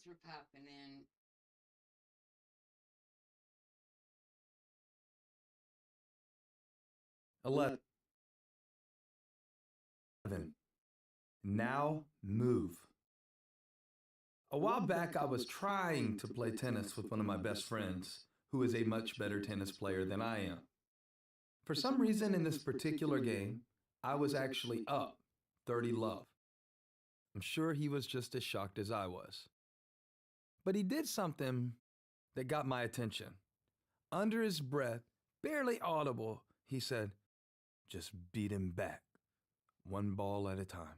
things were popping in. Eleven. Now move. A while back, I was trying to play tennis with one of my best friends, who is a much better tennis player than I am. For some reason in this particular game, I was actually up 30 love. I'm sure he was just as shocked as I was. But he did something that got my attention. Under his breath, barely audible, he said, "Just beat him back, one ball at a time."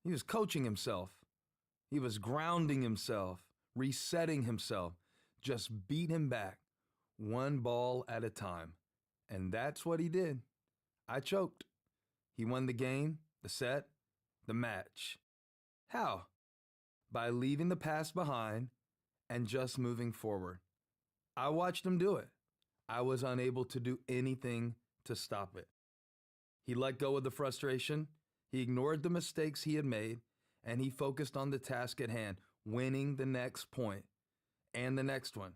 He was coaching himself. He was grounding himself, resetting himself. Just beat him back, one ball at a time. And that's what he did. I choked. He won the game, the set, the match. How? By leaving the past behind and just moving forward. I watched him do it. I was unable to do anything to stop it. He let go of the frustration. He ignored the mistakes he had made, and he focused on the task at hand, winning the next point and the next one,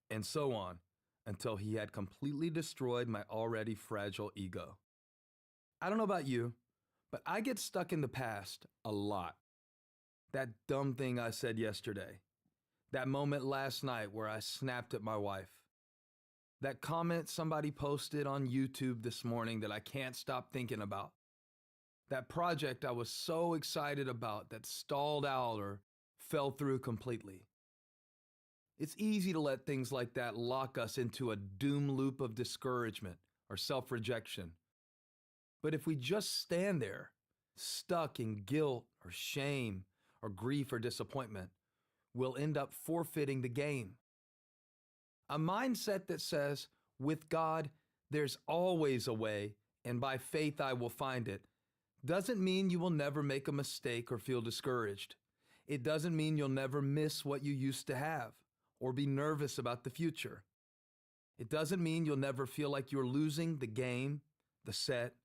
and so on, until he had completely destroyed my already fragile ego. I don't know about you, but I get stuck in the past a lot. That dumb thing I said yesterday. That moment last night where I snapped at my wife. That comment somebody posted on YouTube this morning that I can't stop thinking about. That project I was so excited about that stalled out or fell through completely. It's easy to let things like that lock us into a doom loop of discouragement or self-rejection. But if we just stand there, stuck in guilt or shame or grief or disappointment, we'll end up forfeiting the game. A mindset that says, with God, there's always a way, and by faith I will find it, doesn't mean you will never make a mistake or feel discouraged. It doesn't mean you'll never miss what you used to have or be nervous about the future. It doesn't mean you'll never feel like you're losing the game, the set,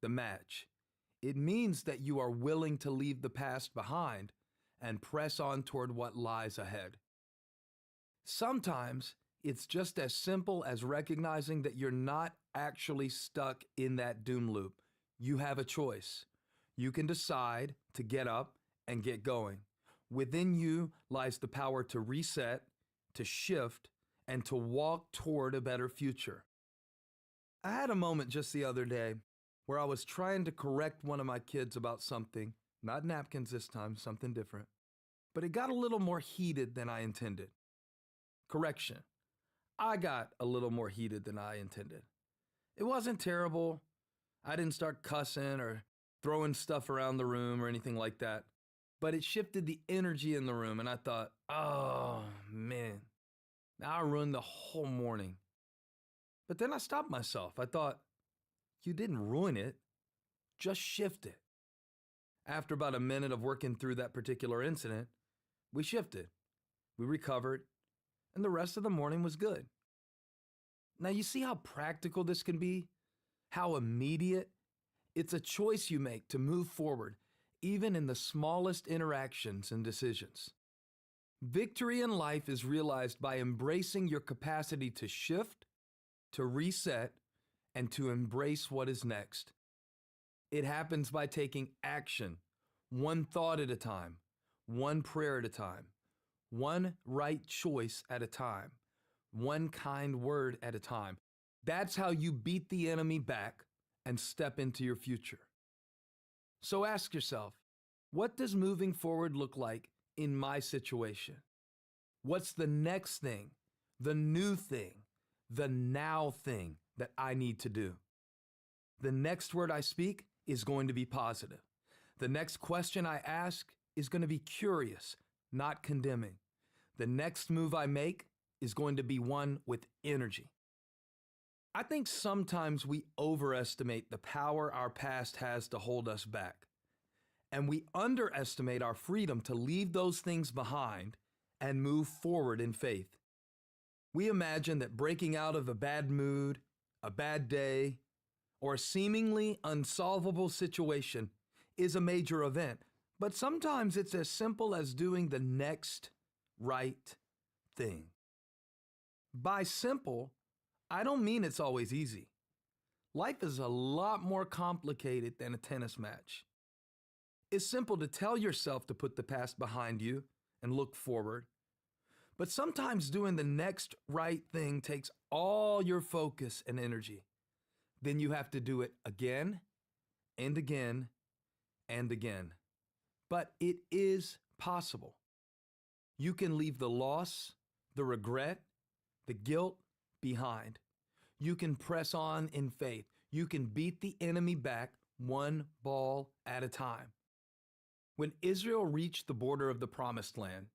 the match. It means that you are willing to leave the past behind and press on toward what lies ahead. Sometimes it's just as simple as recognizing that you're not actually stuck in that doom loop. You have a choice. You can decide to get up and get going. Within you lies the power to reset, to shift, and to walk toward a better future. I had a moment just the other day where I was trying to correct one of my kids about something, not napkins this time, something different, but it got a little more heated than I intended. Correction. I got a little more heated than I intended. It wasn't terrible. I didn't start cussing or throwing stuff around the room or anything like that, but it shifted the energy in the room, and I thought, oh man, now I ruined the whole morning. But then I stopped myself. I thought, you didn't ruin it, just shift it. After about a minute of working through that particular incident, we shifted, we recovered, and the rest of the morning was good. Now you see how practical this can be? How immediate? It's a choice you make to move forward, even in the smallest interactions and decisions. Victory in life is realized by embracing your capacity to shift, to reset, and to embrace what is next. It happens by taking action, one thought at a time, one prayer at a time, one right choice at a time, one kind word at a time. That's how you beat the enemy back and step into your future. So ask yourself, what does moving forward look like in my situation? What's the next thing, the new thing, the now thing that I need to do? The next word I speak is going to be positive. The next question I ask is going to be curious, not condemning. The next move I make is going to be one with energy. I think sometimes we overestimate the power our past has to hold us back, and we underestimate our freedom to leave those things behind and move forward in faith. We imagine that breaking out of a bad mood, a bad day, or a seemingly unsolvable situation is a major event, But sometimes it's as simple as doing the next right thing. By simple, I don't mean it's always easy. Life is a lot more complicated than a tennis match. It's simple to tell yourself to put the past behind you and look forward. But sometimes doing the next right thing takes all your focus and energy. Then you have to do it again and again and again. But it is possible. You can leave the loss, the regret, the guilt behind. You can press on in faith. You can beat the enemy back one ball at a time. When Israel reached the border of the Promised Land,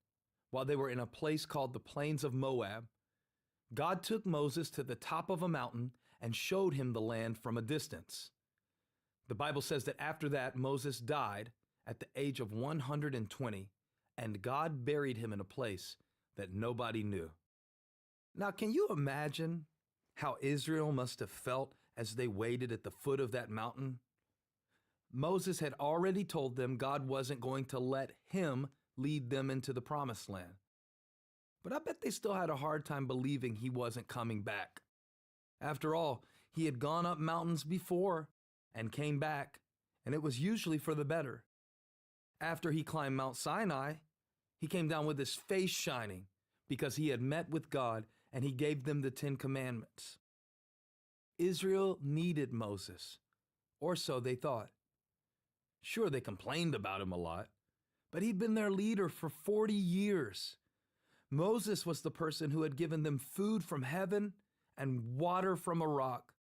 while they were in a place called the Plains of Moab, God took Moses to the top of a mountain and showed him the land from a distance. The Bible says that after that, Moses died at the age of 120, and God buried him in a place that nobody knew. Now, can you imagine how Israel must have felt as they waited at the foot of that mountain? Moses had already told them God wasn't going to let him lead them into the Promised Land. But I bet they still had a hard time believing he wasn't coming back. After all, he had gone up mountains before and came back, and it was usually for the better. After he climbed Mount Sinai, he came down with his face shining because he had met with God and he gave them the 10 Commandments. Israel needed Moses, or so they thought. Sure, they complained about him a lot, but he'd been their leader for 40 years. Moses was the person who had given them food from heaven and water from a rock.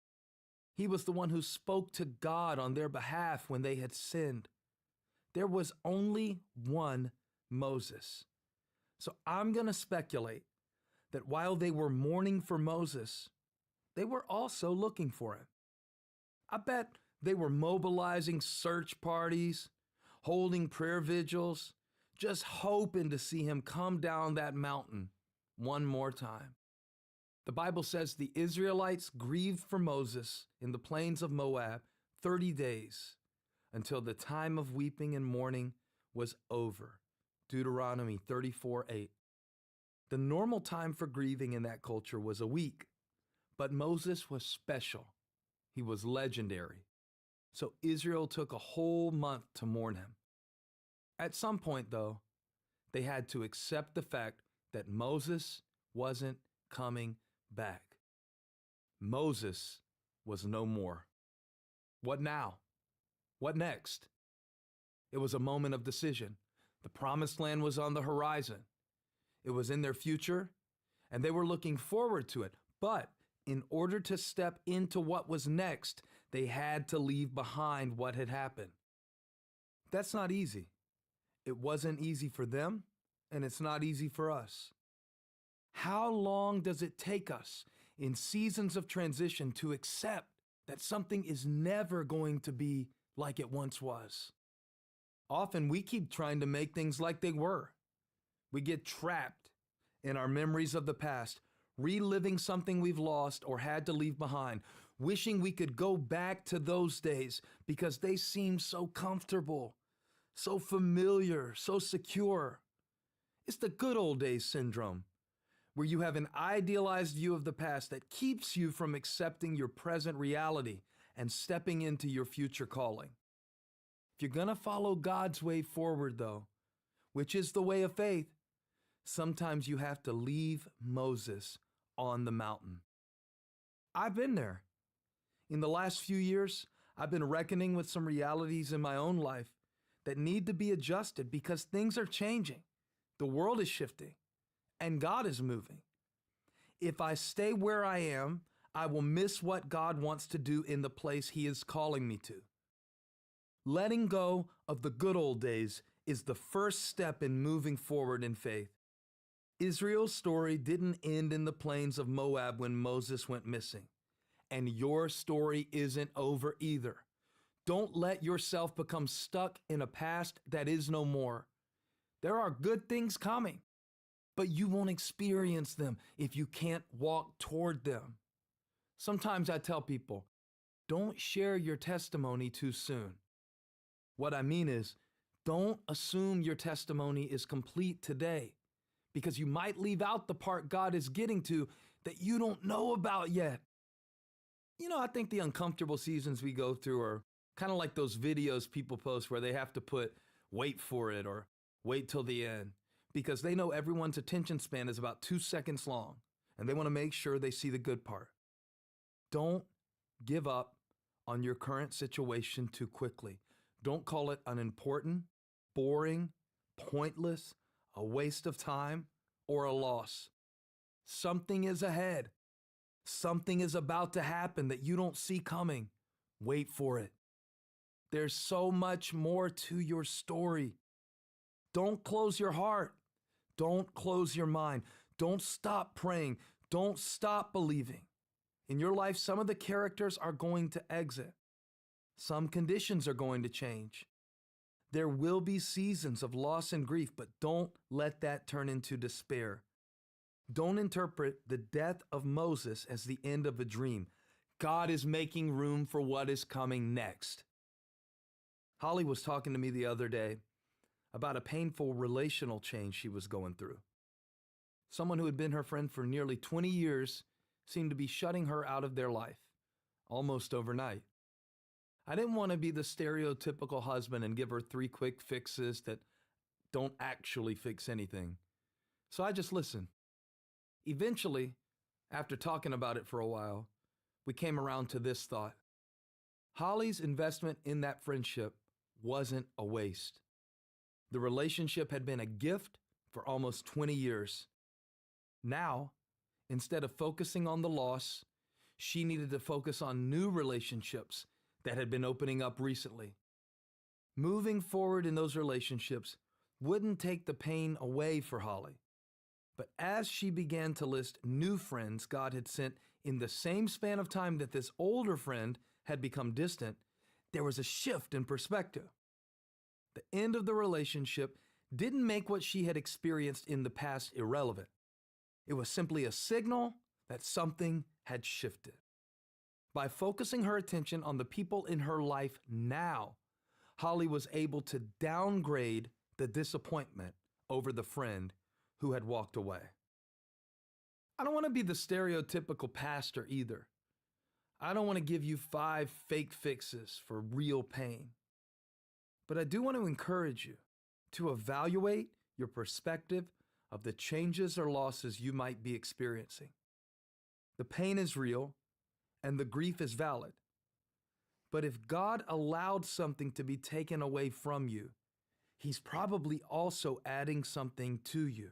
He was the one who spoke to God on their behalf when they had sinned. There was only one Moses. So I'm going to speculate that while they were mourning for Moses, they were also looking for him. I bet they were mobilizing search parties, holding prayer vigils, just hoping to see him come down that mountain one more time. The Bible says the Israelites grieved for Moses in the plains of Moab 30 days until the time of weeping and mourning was over. Deuteronomy 34:8. The normal time for grieving in that culture was a week, but Moses was special. He was legendary. So Israel took a whole month to mourn him. At some point, though, they had to accept the fact that Moses wasn't coming back. Moses was no more. What now? What next? It was a moment of decision. The Promised Land was on the horizon. It was in their future, and they were looking forward to it. But in order to step into what was next, they had to leave behind what had happened. That's not easy. It wasn't easy for them, and it's not easy for us. How long does it take us in seasons of transition to accept that something is never going to be like it once was? Often we keep trying to make things like they were. We get trapped in our memories of the past, reliving something we've lost or had to leave behind, wishing we could go back to those days because they seem so comfortable, so familiar, so secure. It's the good old days syndrome, where you have an idealized view of the past that keeps you from accepting your present reality and stepping into your future calling. If you're going to follow God's way forward, though, which is the way of faith, sometimes you have to leave Moses on the mountain. I've been there. In the last few years, I've been reckoning with some realities in my own life that need to be adjusted because things are changing. The world is shifting, and God is moving. If I stay where I am, I will miss what God wants to do in the place He is calling me to. Letting go of the good old days is the first step in moving forward in faith. Israel's story didn't end in the plains of Moab when Moses went missing. And your story isn't over either. Don't let yourself become stuck in a past that is no more. There are good things coming, but you won't experience them if you can't walk toward them. Sometimes I tell people, don't share your testimony too soon. What I mean is, Don't assume your testimony is complete today, because you might leave out the part God is getting to that you don't know about yet. I think the uncomfortable seasons we go through are kind of like those videos people post where they have to put wait for it or wait till the end, because they know everyone's attention span is about 2 seconds long and they want to make sure they see the good part. Don't give up on your current situation too quickly. Don't call it unimportant, boring, pointless, a waste of time, or a loss. Something is ahead. Something is about to happen that you don't see coming. Wait for it. There's so much more to your story. Don't close your heart. Don't close your mind. Don't stop praying. Don't stop believing. In your life, some of the characters are going to exit. Some conditions are going to change. There will be seasons of loss and grief, but don't let that turn into despair. Don't interpret the death of Moses as the end of a dream. God is making room for what is coming next. Holly was talking to me the other day about a painful relational change she was going through. Someone who had been her friend for nearly 20 years seemed to be shutting her out of their life, almost overnight. I didn't want to be the stereotypical husband and give her 3 quick fixes that don't actually fix anything. So I just listened. Eventually, after talking about it for a while, we came around to this thought. Holly's investment in that friendship wasn't a waste. The relationship had been a gift for almost 20 years. Now, instead of focusing on the loss, she needed to focus on new relationships that had been opening up recently. Moving forward in those relationships wouldn't take the pain away for Holly. But as she began to list new friends God had sent in the same span of time that this older friend had become distant, there was a shift in perspective. The end of the relationship didn't make what she had experienced in the past irrelevant. It was simply a signal that something had shifted. By focusing her attention on the people in her life now, Holly was able to downgrade the disappointment over the friend who had walked away. I don't want to be the stereotypical pastor either. I don't want to give you 5 fake fixes for real pain. But I do want to encourage you to evaluate your perspective of the changes or losses you might be experiencing. The pain is real and the grief is valid. But if God allowed something to be taken away from you, He's probably also adding something to you.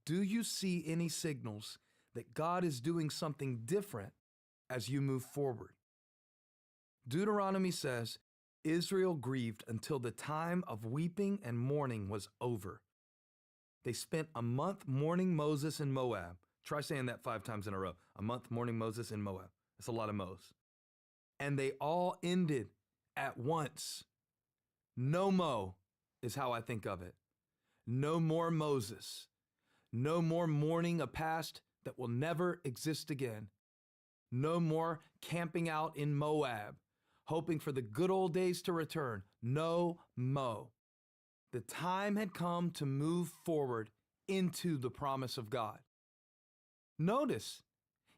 Do you see any signals that God is doing something different as you move forward? Deuteronomy says, Israel grieved until the time of weeping and mourning was over. They spent a month mourning Moses in Moab. Try saying that 5 times in a row. A month mourning Moses in Moab. That's a lot of Mo's. And they all ended at once. No mo is how I think of it. No more Moses. No more mourning a past that will never exist again. No more camping out in Moab, hoping for the good old days to return. No mo. The time had come to move forward into the promise of God. Notice,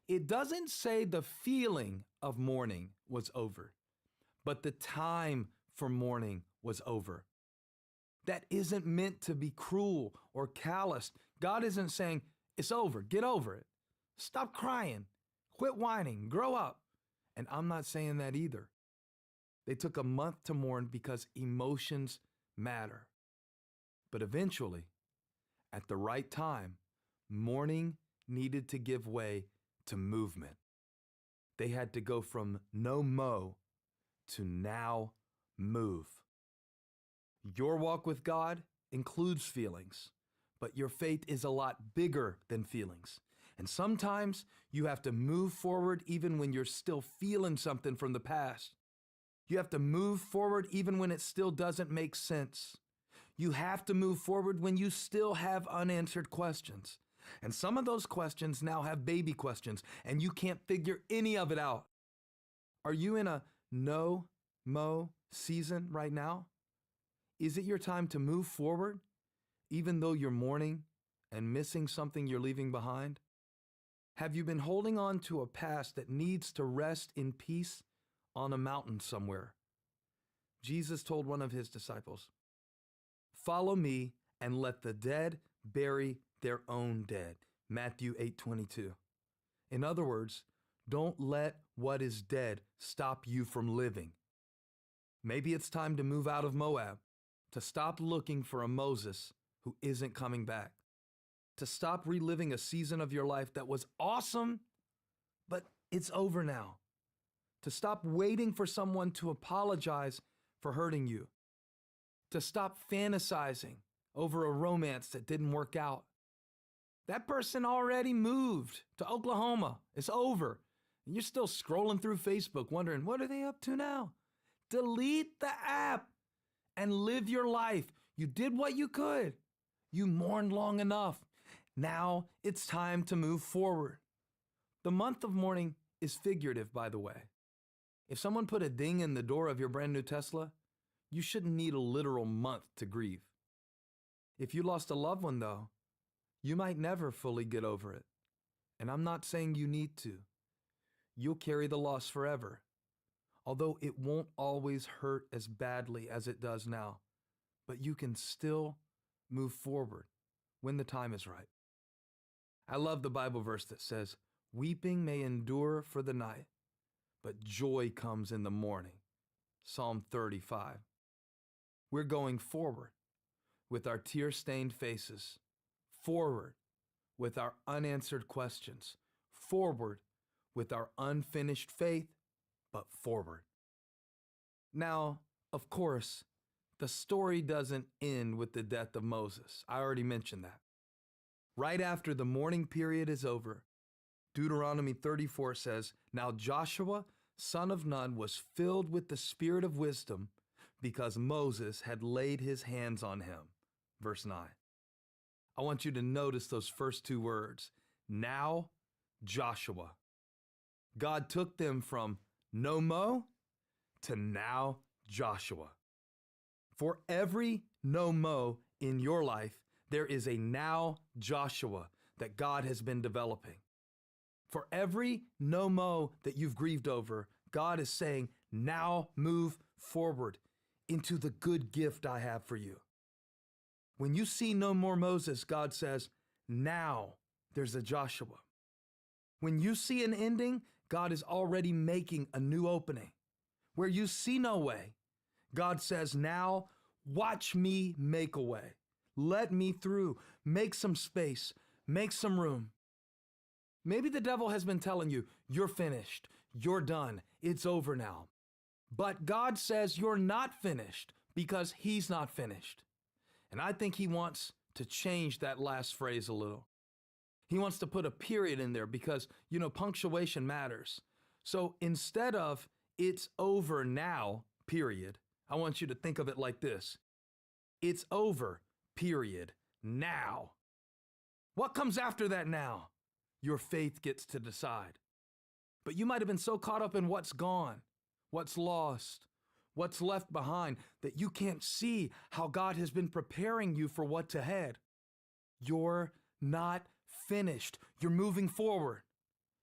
it doesn't say the feeling of mourning was over, but the time for mourning was over. That isn't meant to be cruel or calloused. God isn't saying, it's over, get over it. Stop crying, quit whining, grow up. And I'm not saying that either. They took a month to mourn because emotions matter. But eventually, at the right time, mourning needed to give way to movement. They had to go from no mo to now move. Your walk with God includes feelings, but your faith is a lot bigger than feelings. And sometimes you have to move forward even when you're still feeling something from the past. You have to move forward even when it still doesn't make sense. You have to move forward when you still have unanswered questions. And some of those questions now have baby questions, and you can't figure any of it out. Are you in a no-mo season right now? Is it your time to move forward, even though you're mourning and missing something you're leaving behind? Have you been holding on to a past that needs to rest in peace on a mountain somewhere? Jesus told one of his disciples, "Follow me and let the dead bury their own dead." Matthew 8:22. In other words, don't let what is dead stop you from living. Maybe it's time to move out of Moab, to stop looking for a Moses who isn't coming back, to stop reliving a season of your life that was awesome, but it's over now, to stop waiting for someone to apologize for hurting you, to stop fantasizing over a romance that didn't work out. That person already moved to Oklahoma. It's over. And you're still scrolling through Facebook wondering, what are they up to now? Delete the app and live your life. You did what you could. You mourned long enough. Now it's time to move forward. The month of mourning is figurative, by the way. If someone put a ding in the door of your brand new Tesla, you shouldn't need a literal month to grieve. If you lost a loved one, though, you might never fully get over it. And I'm not saying you need to. You'll carry the loss forever, although it won't always hurt as badly as it does now. But you can still move forward when the time is right. I love the Bible verse that says, "Weeping may endure for the night, but joy comes in the morning." Psalm 35. We're going forward with our tear-stained faces, forward with our unanswered questions, forward with our unfinished faith, but forward. Now, of course, the story doesn't end with the death of Moses. I already mentioned that. Right after the mourning period is over, Deuteronomy 34 says, "Now Joshua, son of Nun, was filled with the spirit of wisdom because Moses had laid his hands on him." Verse 9. I want you to notice those first two words. Now Joshua. God took them from no mo to now Joshua. For every no mo in your life, there is a now Joshua that God has been developing. For every no mo that you've grieved over, God is saying, now move forward into the good gift I have for you. When you see no more Moses, God says, now there's a Joshua. When you see an ending, God is already making a new opening. Where you see no way, God says, now watch me make a way. Let me through. Make some space. Make some room. Maybe the devil has been telling you, you're finished. You're done. It's over now. But God says you're not finished because he's not finished. And I think he wants to change that last phrase a little. He wants to put a period in there because, punctuation matters. So instead of it's over now, period, I want you to think of it like this. It's over, period, now. What comes after that now? Your faith gets to decide. But you might have been so caught up in what's gone, what's lost, what's left behind, that you can't see how God has been preparing you for what's ahead. You're not finished. You're moving forward.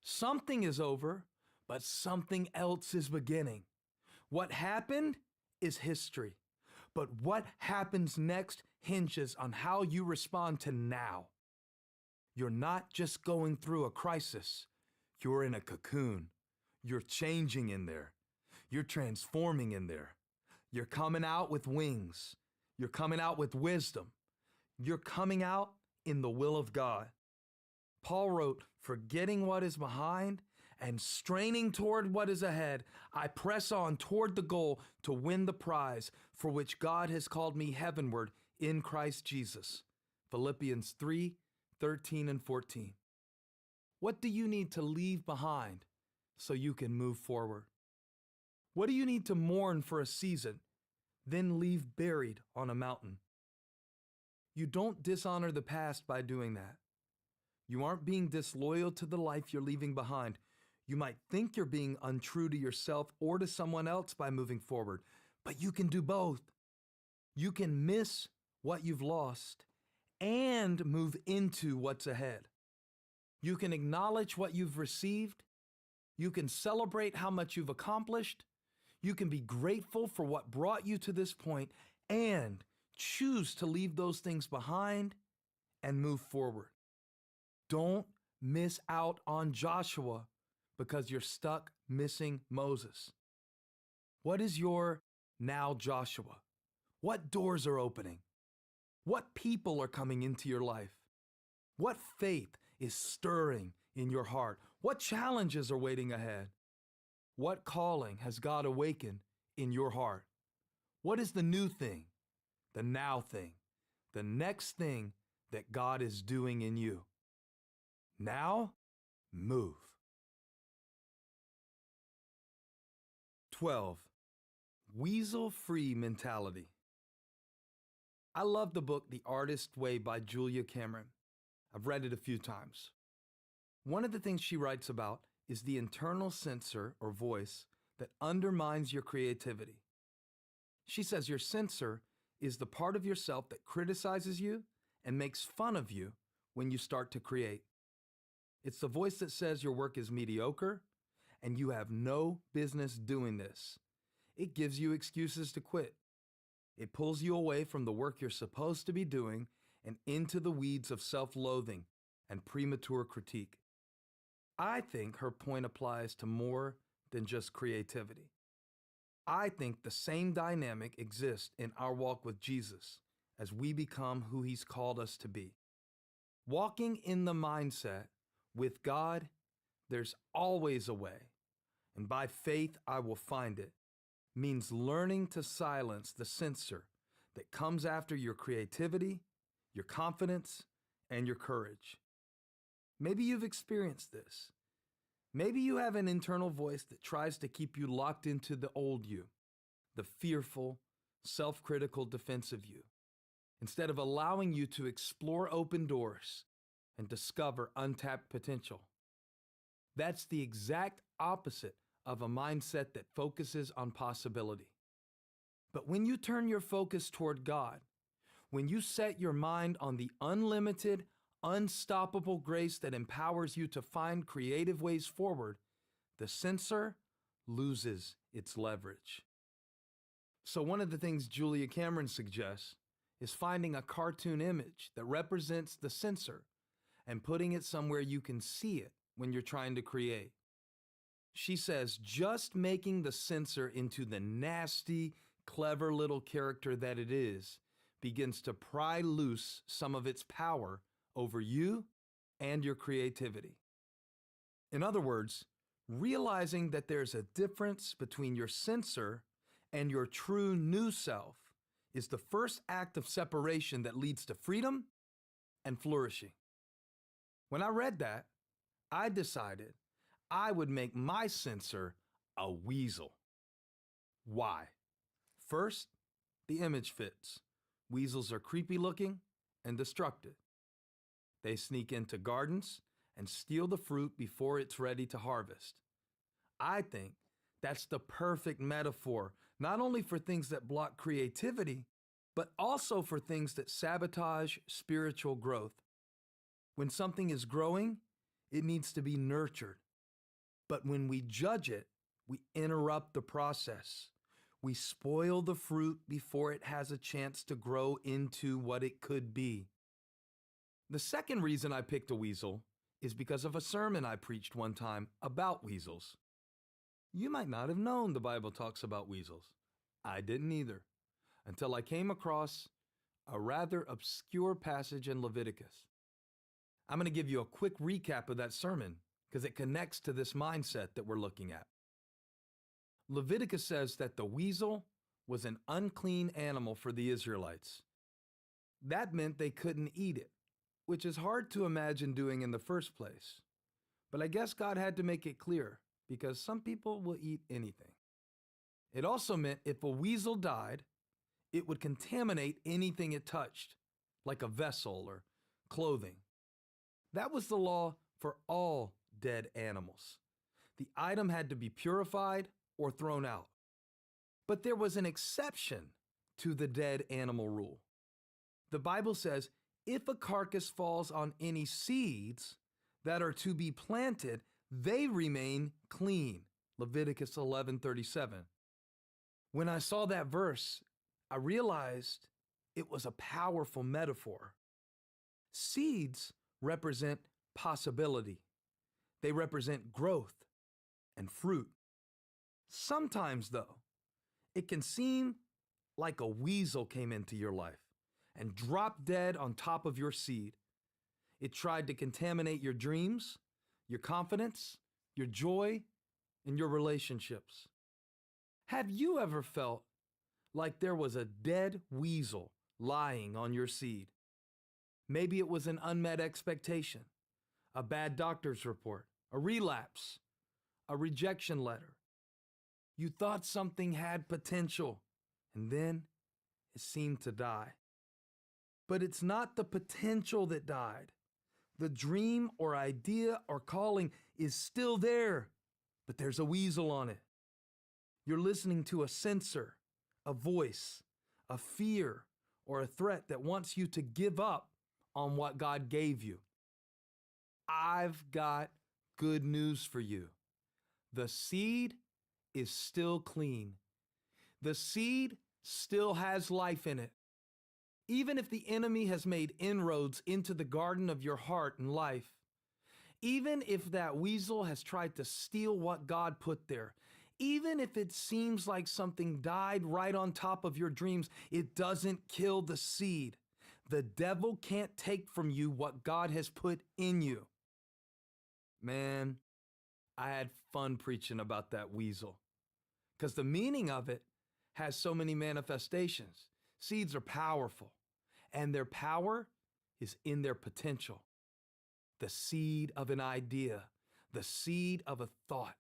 Something is over, but something else is beginning. What happened is history, but what happens next hinges on how you respond to now. You're not just going through a crisis. You're in a cocoon. You're changing in there. You're transforming in there. You're coming out with wings. You're coming out with wisdom. You're coming out in the will of God. Paul wrote, forgetting what is behind and straining toward what is ahead, I press on toward the goal to win the prize for which God has called me heavenward in Christ Jesus. Philippians 3:13 and 14. What do you need to leave behind so you can move forward? What do you need to mourn for a season, then leave buried on a mountain? You don't dishonor the past by doing that. You aren't being disloyal to the life you're leaving behind. You might think you're being untrue to yourself or to someone else by moving forward, but you can do both. You can miss what you've lost and move into what's ahead. You can acknowledge what you've received. You can celebrate how much you've accomplished. You can be grateful for what brought you to this point and choose to leave those things behind and move forward. Don't miss out on Joshua because you're stuck missing Moses. What is your now Joshua? What doors are opening? What people are coming into your life? What faith is stirring in your heart? What challenges are waiting ahead? What calling has God awakened in your heart? What is the new thing, the now thing, the next thing that God is doing in you? Now, move. 12. Weasel-free mentality. I love the book The Artist's Way by Julia Cameron. I've read it a few times. One of the things she writes about is the internal censor or voice that undermines your creativity. She says your censor is the part of yourself that criticizes you and makes fun of you when you start to create. It's the voice that says your work is mediocre and you have no business doing this. It gives you excuses to quit. It pulls you away from the work you're supposed to be doing and into the weeds of self-loathing and premature critique. I think her point applies to more than just creativity. I think the same dynamic exists in our walk with Jesus as we become who He's called us to be. Walking in the mindset, with God, there's always a way, and by faith I will find it, means learning to silence the censor that comes after your creativity, your confidence, and your courage. Maybe you've experienced this. Maybe you have an internal voice that tries to keep you locked into the old you, the fearful, self-critical, defensive you, instead of allowing you to explore open doors and discover untapped potential. That's the exact opposite of a mindset that focuses on possibility. But when you turn your focus toward God, when you set your mind on the unlimited, unstoppable grace that empowers you to find creative ways forward, the censor loses its leverage. So one of the things Julia Cameron suggests is finding a cartoon image that represents the censor and putting it somewhere you can see it when you're trying to create. She says just making the censor into the nasty, clever little character that it is begins to pry loose some of its power over you and your creativity. In other words, realizing that there's a difference between your censor and your true new self is the first act of separation that leads to freedom and flourishing. When I read that, I decided I would make my censor a weasel. Why? First, the image fits. Weasels are creepy looking and destructive. They sneak into gardens and steal the fruit before it's ready to harvest. I think that's the perfect metaphor, not only for things that block creativity, but also for things that sabotage spiritual growth. When something is growing, it needs to be nurtured. But when we judge it, we interrupt the process. We spoil the fruit before it has a chance to grow into what it could be. The second reason I picked a weasel is because of a sermon I preached one time about weasels. You might not have known the Bible talks about weasels. I didn't either, until I came across a rather obscure passage in Leviticus. I'm going to give you a quick recap of that sermon because it connects to this mindset that we're looking at. Leviticus says that the weasel was an unclean animal for the Israelites. That meant they couldn't eat it, which is hard to imagine doing in the first place. But I guess God had to make it clear because some people will eat anything. It also meant if a weasel died, it would contaminate anything it touched, like a vessel or clothing. That was the law for all dead animals. The item had to be purified or thrown out. But there was an exception to the dead animal rule. The Bible says, if a carcass falls on any seeds that are to be planted, they remain clean. Leviticus 11:37. When I saw that verse, I realized it was a powerful metaphor. Seeds represent possibility. They represent growth and fruit. Sometimes, though, it can seem like a weasel came into your life and dropped dead on top of your seed. It tried to contaminate your dreams, your confidence, your joy, and your relationships. Have you ever felt like there was a dead weasel lying on your seed? Maybe it was an unmet expectation, a bad doctor's report, a relapse, a rejection letter. You thought something had potential, and then it seemed to die. But it's not the potential that died. The dream or idea or calling is still there, but there's a weasel on it. You're listening to a censor, a voice, a fear, or a threat that wants you to give up on what God gave you. I've got good news for you. The seed is still clean. The seed still has life in it. Even if the enemy has made inroads into the garden of your heart and life, even if that weasel has tried to steal what God put there, even if it seems like something died right on top of your dreams, it doesn't kill the seed. The devil can't take from you what God has put in you. Man, I had fun preaching about that weasel because the meaning of it has so many manifestations. Seeds are powerful, and their power is in their potential. The seed of an idea, the seed of a thought,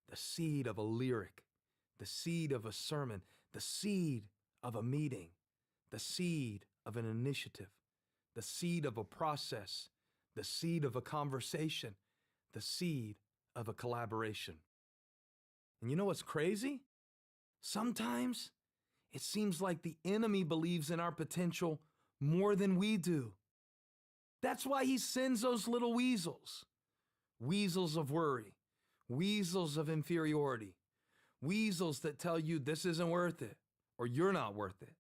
the seed of a lyric, the seed of a sermon, the seed of a meeting, the seed of an initiative, the seed of a process, the seed of a conversation, the seed of a collaboration. And you know what's crazy? Sometimes it seems like the enemy believes in our potential more than we do. That's why he sends those little weasels. Weasels of worry, weasels of inferiority, weasels that tell you this isn't worth it or you're not worth it.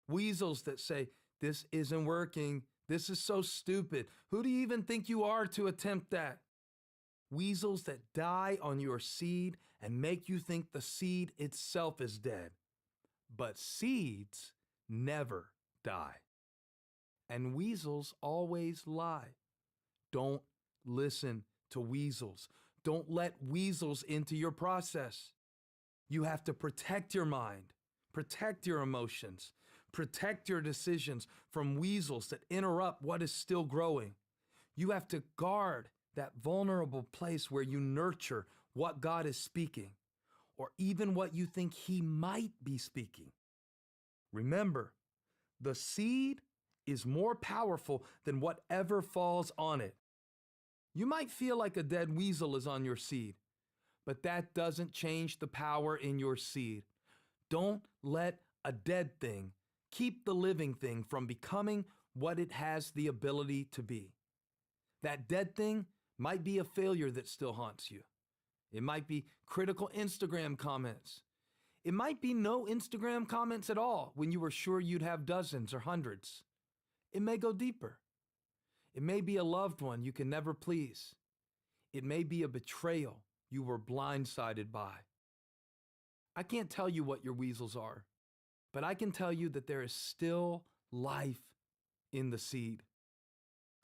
Weasels that say, this isn't working, this is so stupid. Who do you even think you are to attempt that? Weasels that die on your seed and make you think the seed itself is dead. But seeds never die. And weasels always lie. Don't listen to weasels. Don't let weasels into your process. You have to protect your mind, protect your emotions, protect your decisions from weasels that interrupt what is still growing. You have to guard that vulnerable place where you nurture what God is speaking, or even what you think He might be speaking. Remember, the seed is more powerful than whatever falls on it. You might feel like a dead weasel is on your seed, but that doesn't change the power in your seed. Don't let a dead thing keep the living thing from becoming what it has the ability to be. That dead thing might be a failure that still haunts you. It might be critical Instagram comments. It might be no Instagram comments at all when you were sure you'd have dozens or hundreds. It may go deeper. It may be a loved one you can never please. It may be a betrayal you were blindsided by. I can't tell you what your weasels are, but I can tell you that there is still life in the seed.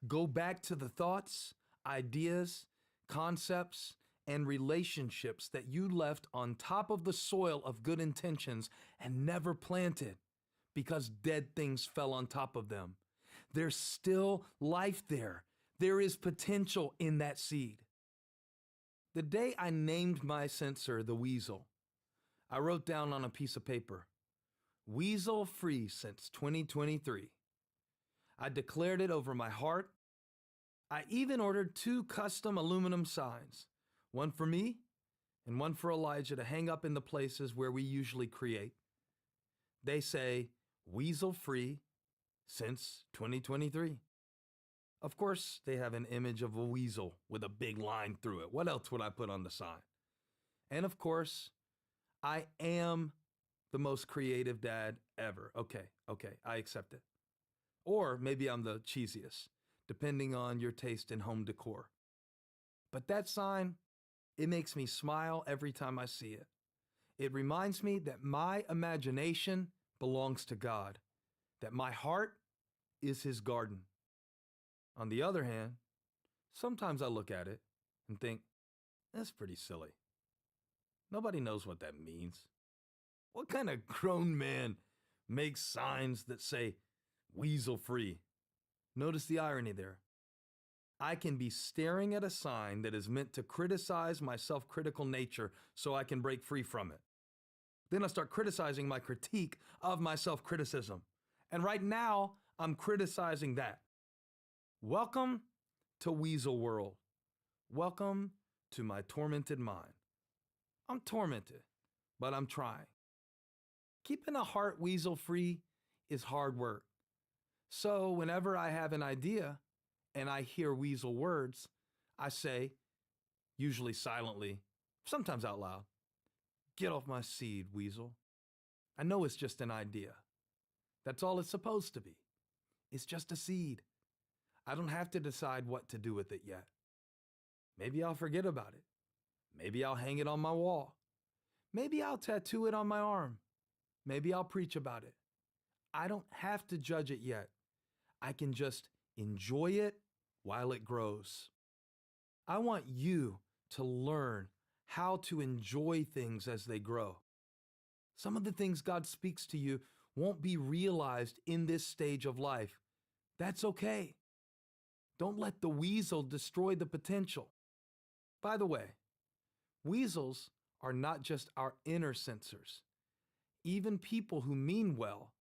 Go back to the thoughts, ideas, concepts, and relationships that you left on top of the soil of good intentions and never planted because dead things fell on top of them. There's still life there. There is potential in that seed. The day I named my censor the weasel, I wrote down on a piece of paper, "Weasel free since 2023. I declared it over my heart. I even ordered 2 custom aluminum signs, one for me and one for Elijah to hang up in the places where we usually create. They say weasel-free since 2023. Of course, they have an image of a weasel with a big line through it. What else would I put on the sign? And of course, I am the most creative dad ever. Okay, I accept it. Or maybe I'm the cheesiest, depending on your taste in home decor. But that sign, it makes me smile every time I see it. It reminds me that my imagination belongs to God, that my heart is His garden. On the other hand, sometimes I look at it and think, that's pretty silly. Nobody knows what that means. What kind of grown man makes signs that say weasel free? Notice the irony there. I can be staring at a sign that is meant to criticize my self-critical nature so I can break free from it. Then I start criticizing my critique of my self-criticism. And right now, I'm criticizing that. Welcome to Weasel World. Welcome to my tormented mind. I'm tormented, but I'm trying. Keeping a heart weasel-free is hard work. So whenever I have an idea and I hear weasel words, I say, usually silently, sometimes out loud, get off my seed, weasel. I know it's just an idea. That's all it's supposed to be. It's just a seed. I don't have to decide what to do with it yet. Maybe I'll forget about it. Maybe I'll hang it on my wall. Maybe I'll tattoo it on my arm. Maybe I'll preach about it. I don't have to judge it yet. I can just enjoy it while it grows. I want you to learn how to enjoy things as they grow. Some of the things God speaks to you won't be realized in this stage of life. That's okay. Don't let the weasel destroy the potential. By the way, weasels are not just our inner censors. Even people who mean well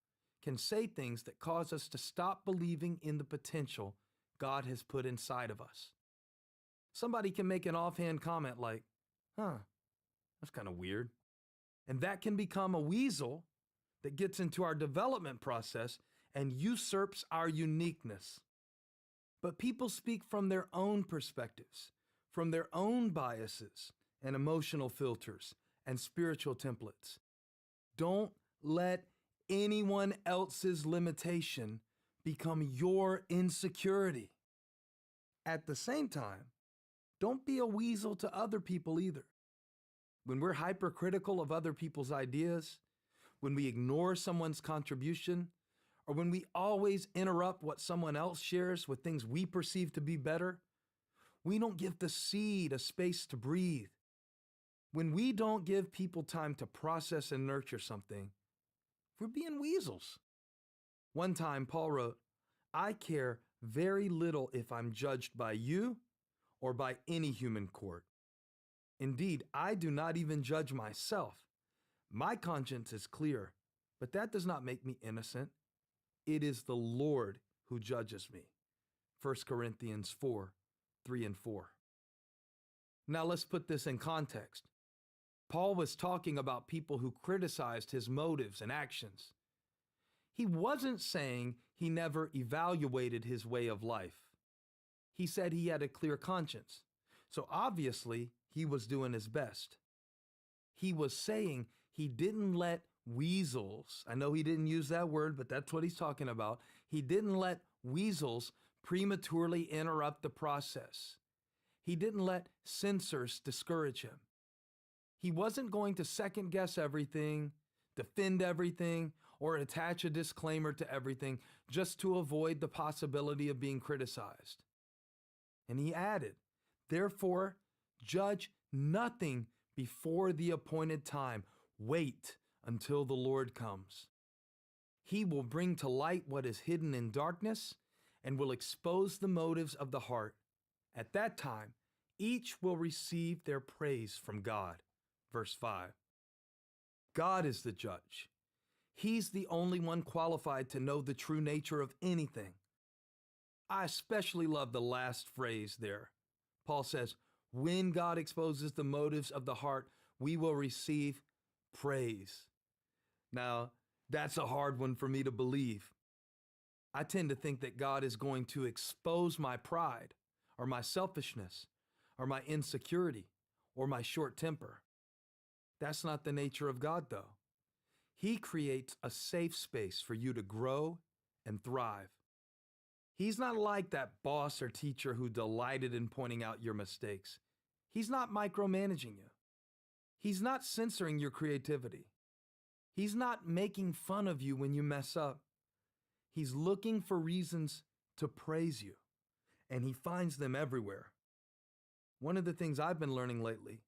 can say things that cause us to stop believing in the potential God has put inside of us. Somebody can make an offhand comment like, that's kind of weird. And that can become a weasel that gets into our development process and usurps our uniqueness. But people speak from their own perspectives, from their own biases and emotional filters and spiritual templates. Don't let anyone else's limitation become your insecurity. At the same time, don't be a weasel to other people either. When we're hypercritical of other people's ideas, when we ignore someone's contribution, or when we always interrupt what someone else shares with things we perceive to be better, we don't give the seed a space to breathe. When we don't give people time to process and nurture something, we're being weasels. One time, Paul wrote, I care very little if I'm judged by you or by any human court. Indeed, I do not even judge myself. My conscience is clear, but that does not make me innocent. It is the Lord who judges me. 1 Corinthians 4:3-4. Now let's put this in context. Paul was talking about people who criticized his motives and actions. He wasn't saying he never evaluated his way of life. He said he had a clear conscience. So obviously, he was doing his best. He was saying he didn't let weasels, I know he didn't use that word, but that's what he's talking about. He didn't let weasels prematurely interrupt the process. He didn't let censors discourage him. He wasn't going to second guess everything, defend everything, or attach a disclaimer to everything just to avoid the possibility of being criticized. And he added, therefore, judge nothing before the appointed time. Wait until the Lord comes. He will bring to light what is hidden in darkness and will expose the motives of the heart. At that time, each will receive their praise from God. Verse 5. God is the judge. He's the only one qualified to know the true nature of anything. I especially love the last phrase there. Paul says, when God exposes the motives of the heart, we will receive praise. Now, That's a hard one for me to believe. I tend to think that God is going to expose my pride, or my selfishness, or my insecurity, or my short temper. That's not the nature of God, though. He creates a safe space for you to grow and thrive. He's not like that boss or teacher who delighted in pointing out your mistakes. He's not micromanaging you. He's not censoring your creativity. He's not making fun of you when you mess up. He's looking for reasons to praise you, and he finds them everywhere. One of the things I've been learning lately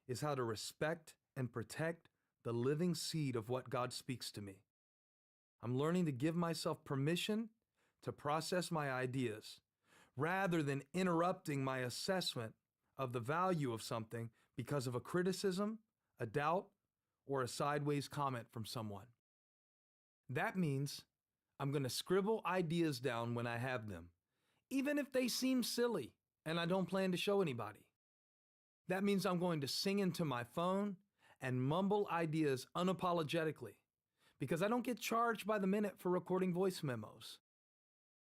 is how to respect and protect the living seed of what God speaks to me. I'm learning to give myself permission to process my ideas rather than interrupting my assessment of the value of something because of a criticism, a doubt, or a sideways comment from someone. That means I'm going to scribble ideas down when I have them, even if they seem silly and I don't plan to show anybody. That means I'm going to sing into my phone and mumble ideas unapologetically because I don't get charged by the minute for recording voice memos.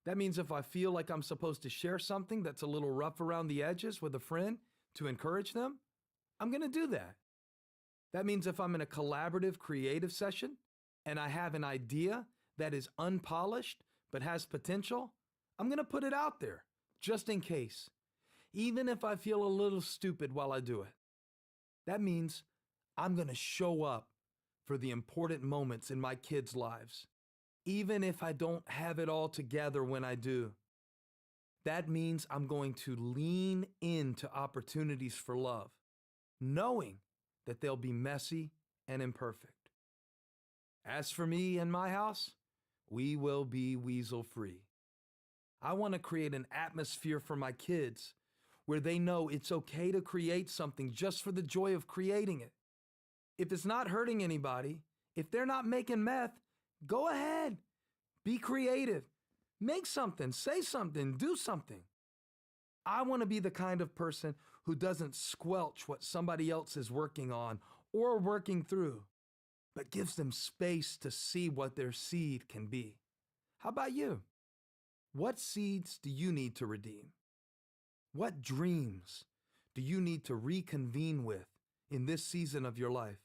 That means if I feel like I'm supposed to share something that's a little rough around the edges with a friend to encourage them, I'm going to do that. That means if I'm in a collaborative creative session and I have an idea that is unpolished but has potential, I'm going to put it out there just in case, even if I feel a little stupid while I do it. That means I'm going to show up for the important moments in my kids' lives, even if I don't have it all together when I do. That means I'm going to lean into opportunities for love, knowing that they'll be messy and imperfect. As for me and my house, we will be weasel-free. I want to create an atmosphere for my kids where they know it's okay to create something just for the joy of creating it. If it's not hurting anybody, if they're not making meth, go ahead. Be creative. Make something, say something, do something. I want to be the kind of person who doesn't squelch what somebody else is working on or working through, but gives them space to see what their seed can be. How about you? What seeds do you need to redeem? What dreams do you need to reconvene with in this season of your life?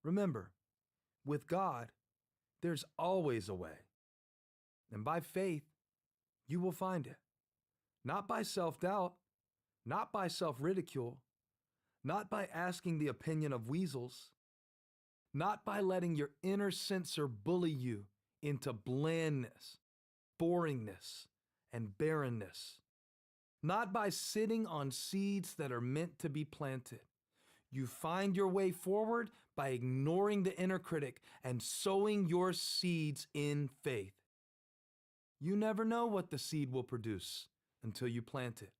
Remember, with God, there's always a way. And by faith, you will find it. Not by self-doubt, not by self-ridicule, not by asking the opinion of weasels, not by letting your inner censor bully you into blandness, boringness, and barrenness, not by sitting on seeds that are meant to be planted. You find your way forward by ignoring the inner critic and sowing your seeds in faith. You never know what the seed will produce until you plant it.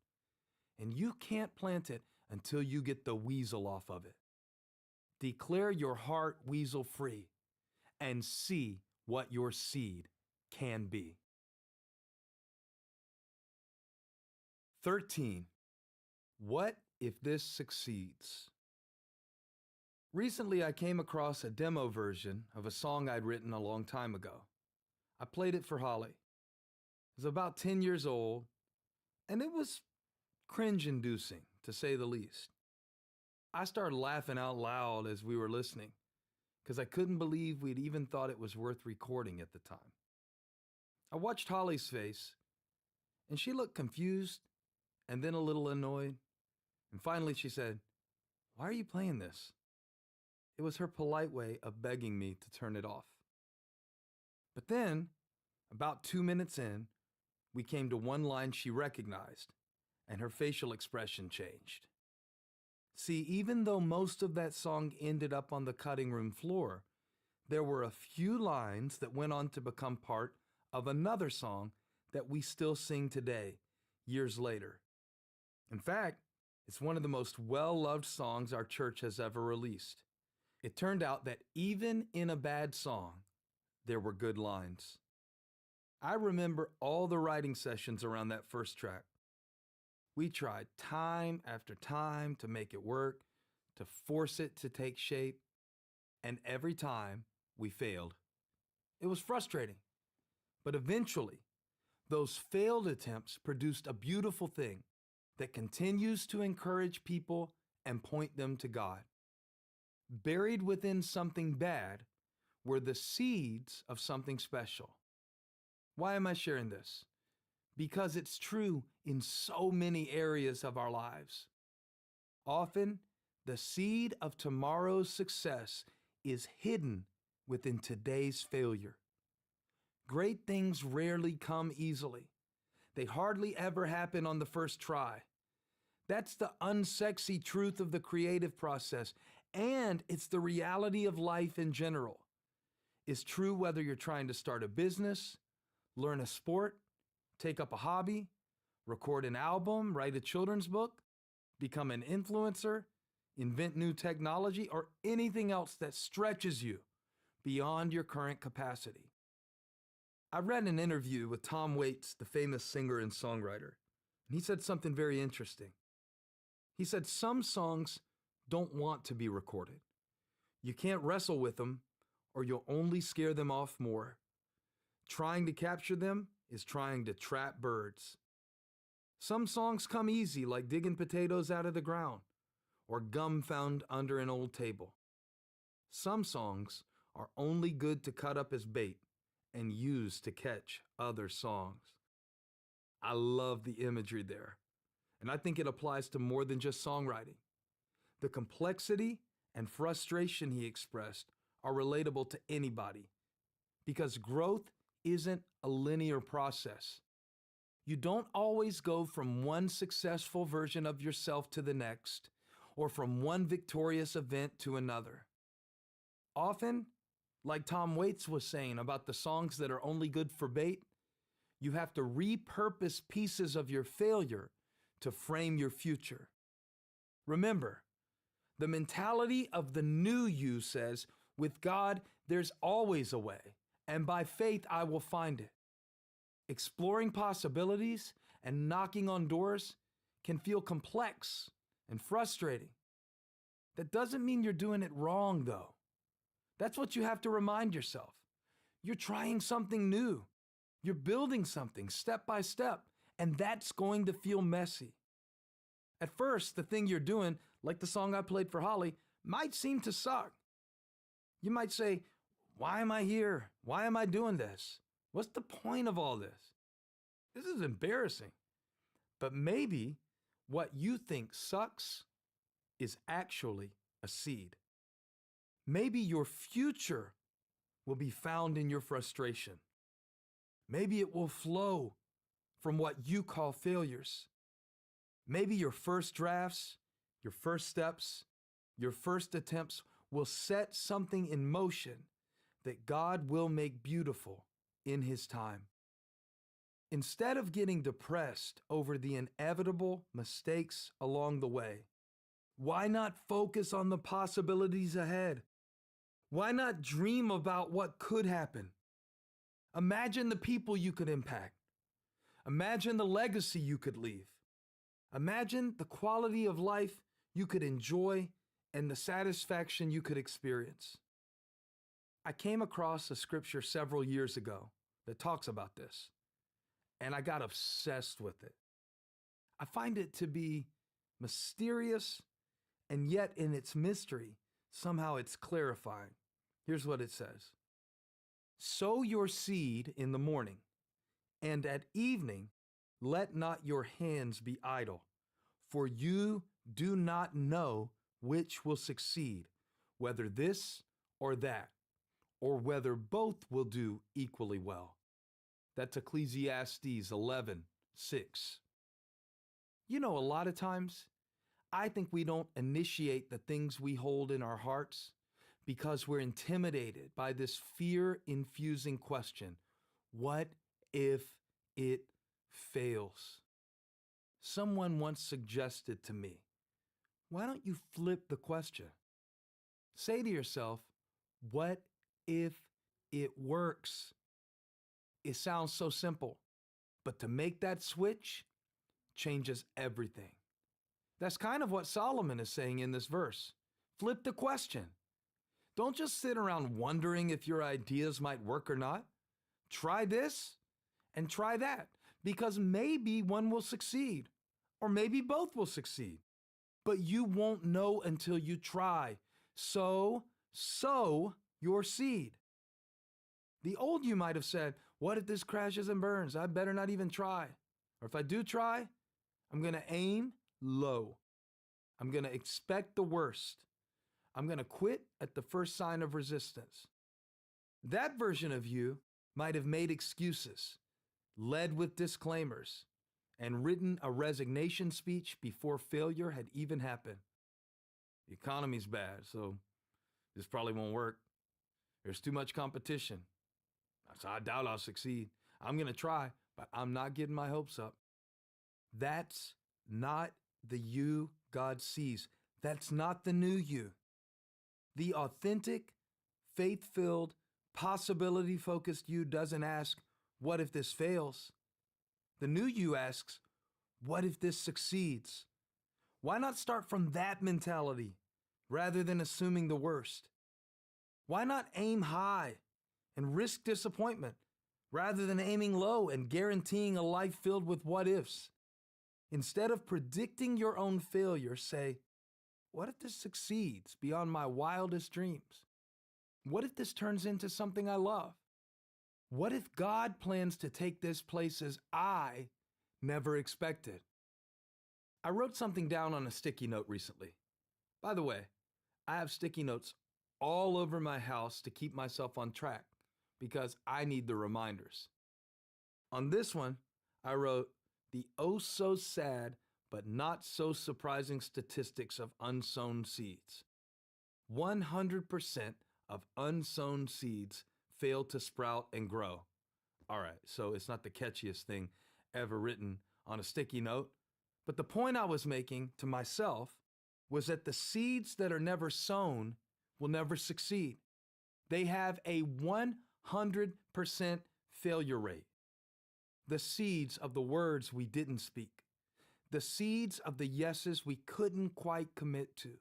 And you can't plant it until you get the weasel off of it. Declare your heart weasel free and see what your seed can be. 13. What if this succeeds? Recently, I came across a demo version of a song I'd written a long time ago. I played it for Holly. It was about 10 years old, and it was cringe-inducing, to say the least. I started laughing out loud as we were listening, because I couldn't believe we'd even thought it was worth recording at the time. I watched Holly's face, and she looked confused and then a little annoyed. And finally she said, "Why are you playing this?" It was her polite way of begging me to turn it off. But then, about 2 minutes in, we came to one line she recognized, and her facial expression changed. See, even though most of that song ended up on the cutting room floor, there were a few lines that went on to become part of another song that we still sing today, years later. In fact, it's one of the most well-loved songs our church has ever released. It turned out that even in a bad song, there were good lines. I remember all the writing sessions around that first track. We tried time after time to make it work, to force it to take shape, and every time we failed. It was frustrating. But eventually, those failed attempts produced a beautiful thing that continues to encourage people and point them to God. Buried within something bad were the seeds of something special. Why am I sharing this? Because it's true in so many areas of our lives. Often, the seed of tomorrow's success is hidden within today's failure. Great things rarely come easily. They hardly ever happen on the first try. That's the unsexy truth of the creative process, and it's the reality of life in general. It's true whether you're trying to start a business, learn a sport, take up a hobby, record an album, write a children's book, become an influencer, invent new technology, or anything else that stretches you beyond your current capacity. I read an interview with Tom Waits, the famous singer and songwriter, and he said something very interesting. He said some songs don't want to be recorded. You can't wrestle with them, or you'll only scare them off more. Trying to capture them is trying to trap birds. Some songs come easy, like digging potatoes out of the ground, or gum found under an old table. Some songs are only good to cut up as bait and use to catch other songs. I love the imagery there, and I think it applies to more than just songwriting. The complexity and frustration he expressed are relatable to anybody, because growth isn't a linear process. You don't always go from one successful version of yourself to the next, or from one victorious event to another. Often, like Tom Waits was saying about the songs that are only good for bait, you have to repurpose pieces of your failure to frame your future. Remember, the mentality of the new you says, with God, there's always a way, and by faith I will find it. Exploring possibilities and knocking on doors can feel complex and frustrating. That doesn't mean you're doing it wrong, though. That's what you have to remind yourself. You're trying something new. You're building something step by step, and that's going to feel messy. At first, the thing you're doing, like the song I played for Holly, might seem to suck. You might say, why am I here? Why am I doing this? What's the point of all this? This is embarrassing. But maybe what you think sucks is actually a seed. Maybe your future will be found in your frustration. Maybe it will flow from what you call failures. Maybe your first drafts, your first steps, your first attempts will set something in motion that God will make beautiful in His time. Instead of getting depressed over the inevitable mistakes along the way, why not focus on the possibilities ahead? Why not dream about what could happen? Imagine the people you could impact. Imagine the legacy you could leave. Imagine the quality of life you could enjoy and the satisfaction you could experience. I came across a scripture several years ago that talks about this, and I got obsessed with it. I find it to be mysterious, and yet in its mystery, somehow it's clarifying. Here's what it says. Sow your seed in the morning, and at evening let not your hands be idle, for you do not know which will succeed, whether this or that, or whether both will do equally well. That's Ecclesiastes 11:6. You know, a lot of times, I think we don't initiate the things we hold in our hearts because we're intimidated by this fear-infusing question, what if it fails? Someone once suggested to me, why don't you flip the question? Say to yourself, what if it works? It sounds so simple, but to make that switch changes everything. That's kind of what Solomon is saying in this verse. Flip the question. Don't just sit around wondering if your ideas might work or not. Try this and try that, because maybe one will succeed, or maybe both will succeed. But you won't know until you try. So, sow your seed. The old you might have said, what if this crashes and burns? I better not even try. Or if I do try, I'm going to aim low. I'm going to expect the worst. I'm going to quit at the first sign of resistance. That version of you might have made excuses, led with disclaimers, and written a resignation speech before failure had even happened. The economy's bad, so this probably won't work. There's too much competition, so I doubt I'll succeed. I'm going to try, but I'm not getting my hopes up. That's not the you God sees. That's not the new you. The authentic, faith-filled, possibility-focused you doesn't ask, what if this fails? The new you asks, what if this succeeds? Why not start from that mentality rather than assuming the worst? Why not aim high and risk disappointment rather than aiming low and guaranteeing a life filled with what ifs? Instead of predicting your own failure, say, what if this succeeds beyond my wildest dreams? What if this turns into something I love? What if God plans to take this places I never expected? I wrote something down on a sticky note recently. By the way, I have sticky notes all over my house to keep myself on track because I need the reminders. On this one, I wrote the oh so sad but not so surprising statistics of unsown seeds. 100% of unsown seeds fail to sprout and grow. All right, so it's not the catchiest thing ever written on a sticky note, but the point I was making to myself was that the seeds that are never sown will never succeed. They have a 100% failure rate. The seeds of the words we didn't speak, the seeds of the yeses we couldn't quite commit to,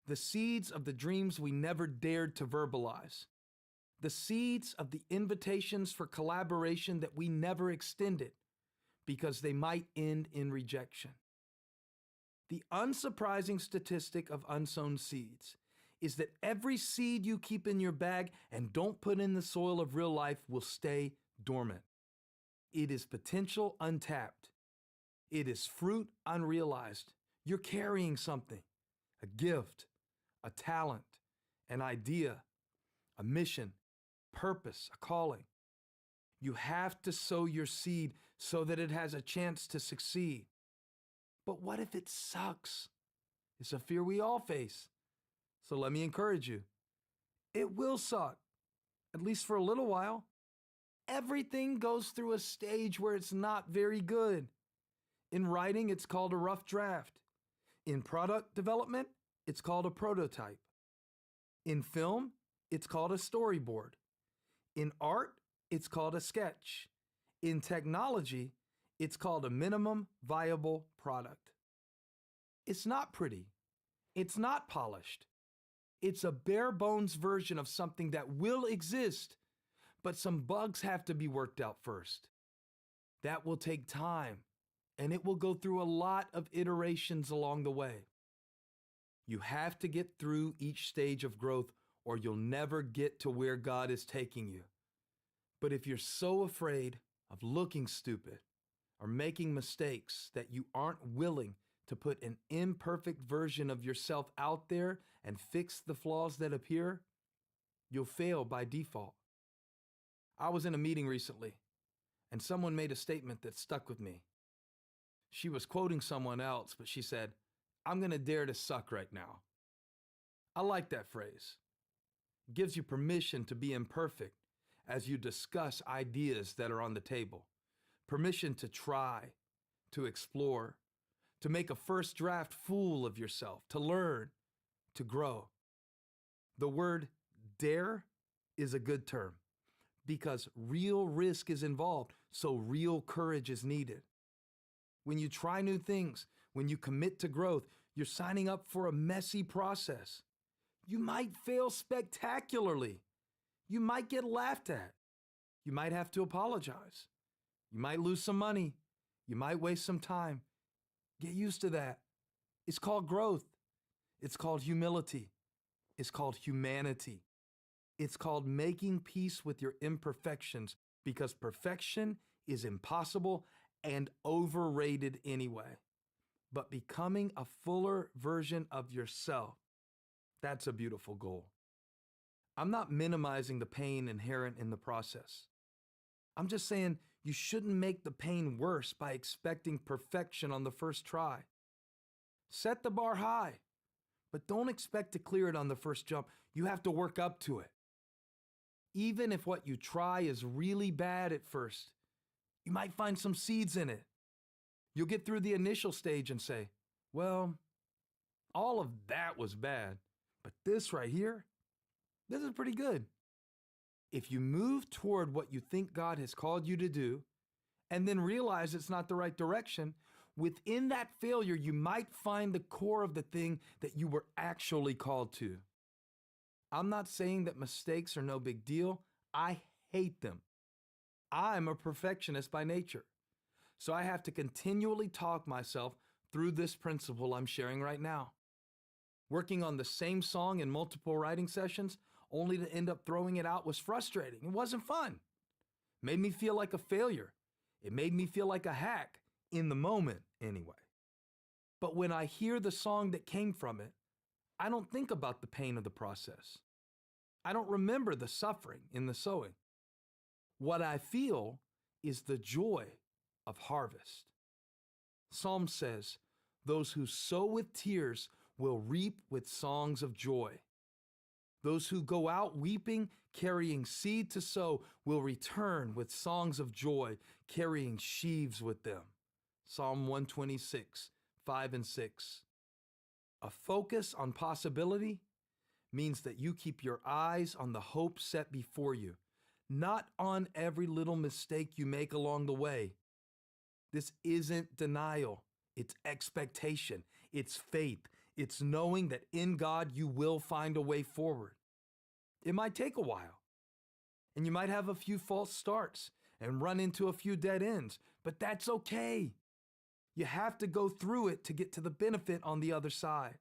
the seeds of the dreams we never dared to verbalize, the seeds of the invitations for collaboration that we never extended because they might end in rejection. The unsurprising statistic of unsown seeds is that every seed you keep in your bag and don't put in the soil of real life will stay dormant. It is potential untapped. It is fruit unrealized. You're carrying something, a gift, a talent, an idea, a mission, purpose, a calling. You have to sow your seed so that it has a chance to succeed. But what if it sucks? It's a fear we all face. So let me encourage you. It will suck, at least for a little while. Everything goes through a stage where it's not very good. In writing, it's called a rough draft. In product development, it's called a prototype. In film, it's called a storyboard. In art, it's called a sketch. In technology, it's called a minimum viable product. It's not pretty. It's not polished. It's a bare bones version of something that will exist, but some bugs have to be worked out first. That will take time, and it will go through a lot of iterations along the way. You have to get through each stage of growth, or you'll never get to where God is taking you. But if you're so afraid of looking stupid or making mistakes that you aren't willing to put an imperfect version of yourself out there and fix the flaws that appear, you'll fail by default. I was in a meeting recently, and someone made a statement that stuck with me. She was quoting someone else, but she said, "I'm going to dare to suck right now." I like that phrase. It gives you permission to be imperfect as you discuss ideas that are on the table. Permission to try, to explore, to make a first draft fool of yourself, to learn, to grow. The word dare is a good term because real risk is involved, so real courage is needed. When you try new things, when you commit to growth, you're signing up for a messy process. You might fail spectacularly. You might get laughed at. You might have to apologize. You might lose some money. You might waste some time. Get used to that. It's called growth. It's called humility. It's called humanity. It's called making peace with your imperfections, because perfection is impossible and overrated anyway. But becoming a fuller version of yourself, that's a beautiful goal. I'm not minimizing the pain inherent in the process. I'm just saying you shouldn't make the pain worse by expecting perfection on the first try. Set the bar high, but don't expect to clear it on the first jump. You have to work up to it. Even if what you try is really bad at first, you might find some seeds in it. You'll get through the initial stage and say, well, all of that was bad, but this right here, this is pretty good. If you move toward what you think God has called you to do, and then realize it's not the right direction, within that failure, you might find the core of the thing that you were actually called to. I'm not saying that mistakes are no big deal. I hate them. I'm a perfectionist by nature, so I have to continually talk myself through this principle I'm sharing right now. Working on the same song in multiple writing sessions, only to end up throwing it out, was frustrating. It wasn't fun. It made me feel like a failure. It made me feel like a hack, in the moment anyway. But when I hear the song that came from it, I don't think about the pain of the process. I don't remember the suffering in the sowing. What I feel is the joy of harvest. Psalm says, those who sow with tears will reap with songs of joy. Those who go out weeping, carrying seed to sow, will return with songs of joy, carrying sheaves with them. Psalm 126, 5 and 6. A focus on possibility means that you keep your eyes on the hope set before you, not on every little mistake you make along the way. This isn't denial. It's expectation. It's faith. It's knowing that in God you will find a way forward. It might take a while, and you might have a few false starts and run into a few dead ends, but that's okay. You have to go through it to get to the benefit on the other side.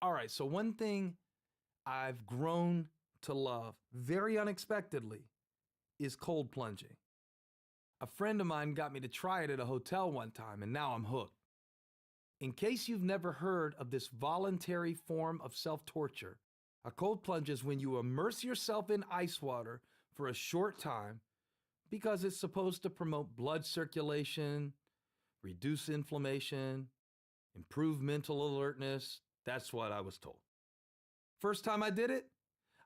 All right, so one thing I've grown to love very unexpectedly is cold plunging. A friend of mine got me to try it at a hotel one time, and now I'm hooked. In case you've never heard of this voluntary form of self-torture, a cold plunge is when you immerse yourself in ice water for a short time because it's supposed to promote blood circulation, reduce inflammation, improve mental alertness. That's what I was told. First time I did it,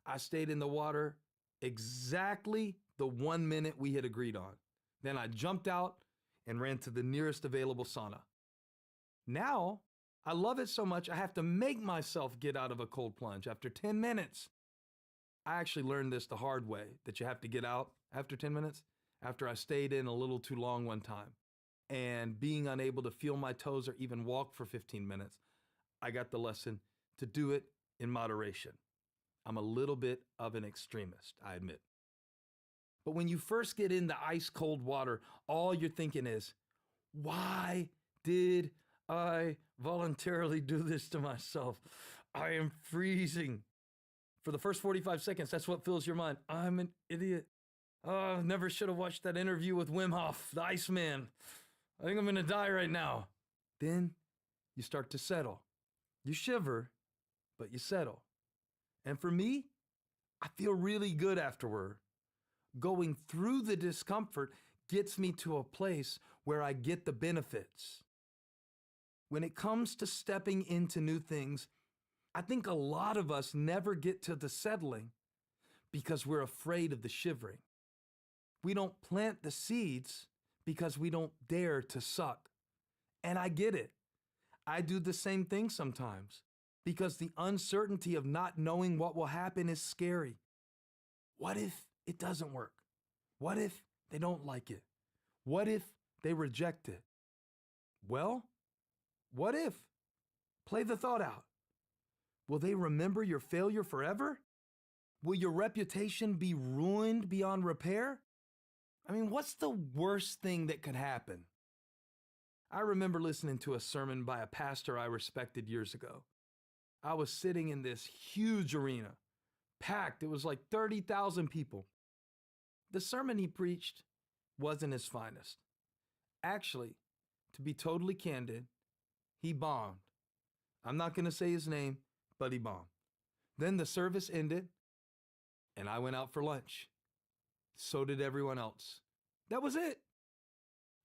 I stayed in the water exactly the 1 minute we had agreed on. Then I jumped out and ran to the nearest available sauna. Now, I love it so much I have to make myself get out of a cold plunge after 10 minutes. I actually learned this the hard way, that you have to get out after 10 minutes, after I stayed in a little too long one time. And being unable to feel my toes or even walk for 15 minutes, I got the lesson to do it in moderation. I'm a little bit of an extremist, I admit. But when you first get in the ice cold water, all you're thinking is, why did I voluntarily do this to myself? I am freezing. For the first 45 seconds, that's what fills your mind. I'm an idiot. Oh, I never should have watched that interview with Wim Hof, the Iceman. I think I'm going to die right now. Then you start to settle. You shiver, but you settle. And for me, I feel really good afterward. Going through the discomfort gets me to a place where I get the benefits. When it comes to stepping into new things, I think a lot of us never get to the settling because we're afraid of the shivering. We don't plant the seeds because we don't dare to suck. And I get it. I do the same thing sometimes because the uncertainty of not knowing what will happen is scary. What if it doesn't work? What if they don't like it? What if they reject it? Well, what if? Play the thought out. Will they remember your failure forever? Will your reputation be ruined beyond repair? I mean, what's the worst thing that could happen? I remember listening to a sermon by a pastor I respected years ago. I was sitting in this huge arena, packed. It was like 30,000 people. The sermon he preached wasn't his finest. Actually, to be totally candid, he bombed. I'm not going to say his name, but he bombed. Then the service ended, and I went out for lunch. So did everyone else. That was it.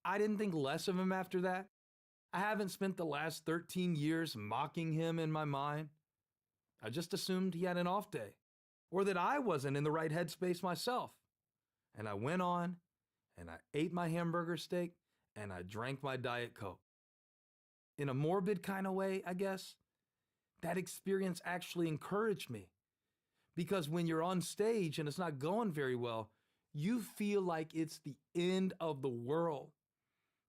I didn't think less of him after that. I haven't spent the last 13 years mocking him in my mind. I just assumed he had an off day, or that I wasn't in the right headspace myself. And I went on, and I ate my hamburger steak, and I drank my Diet Coke. In a morbid kind of way, I guess, that experience actually encouraged me. Because when you're on stage and it's not going very well, you feel like it's the end of the world.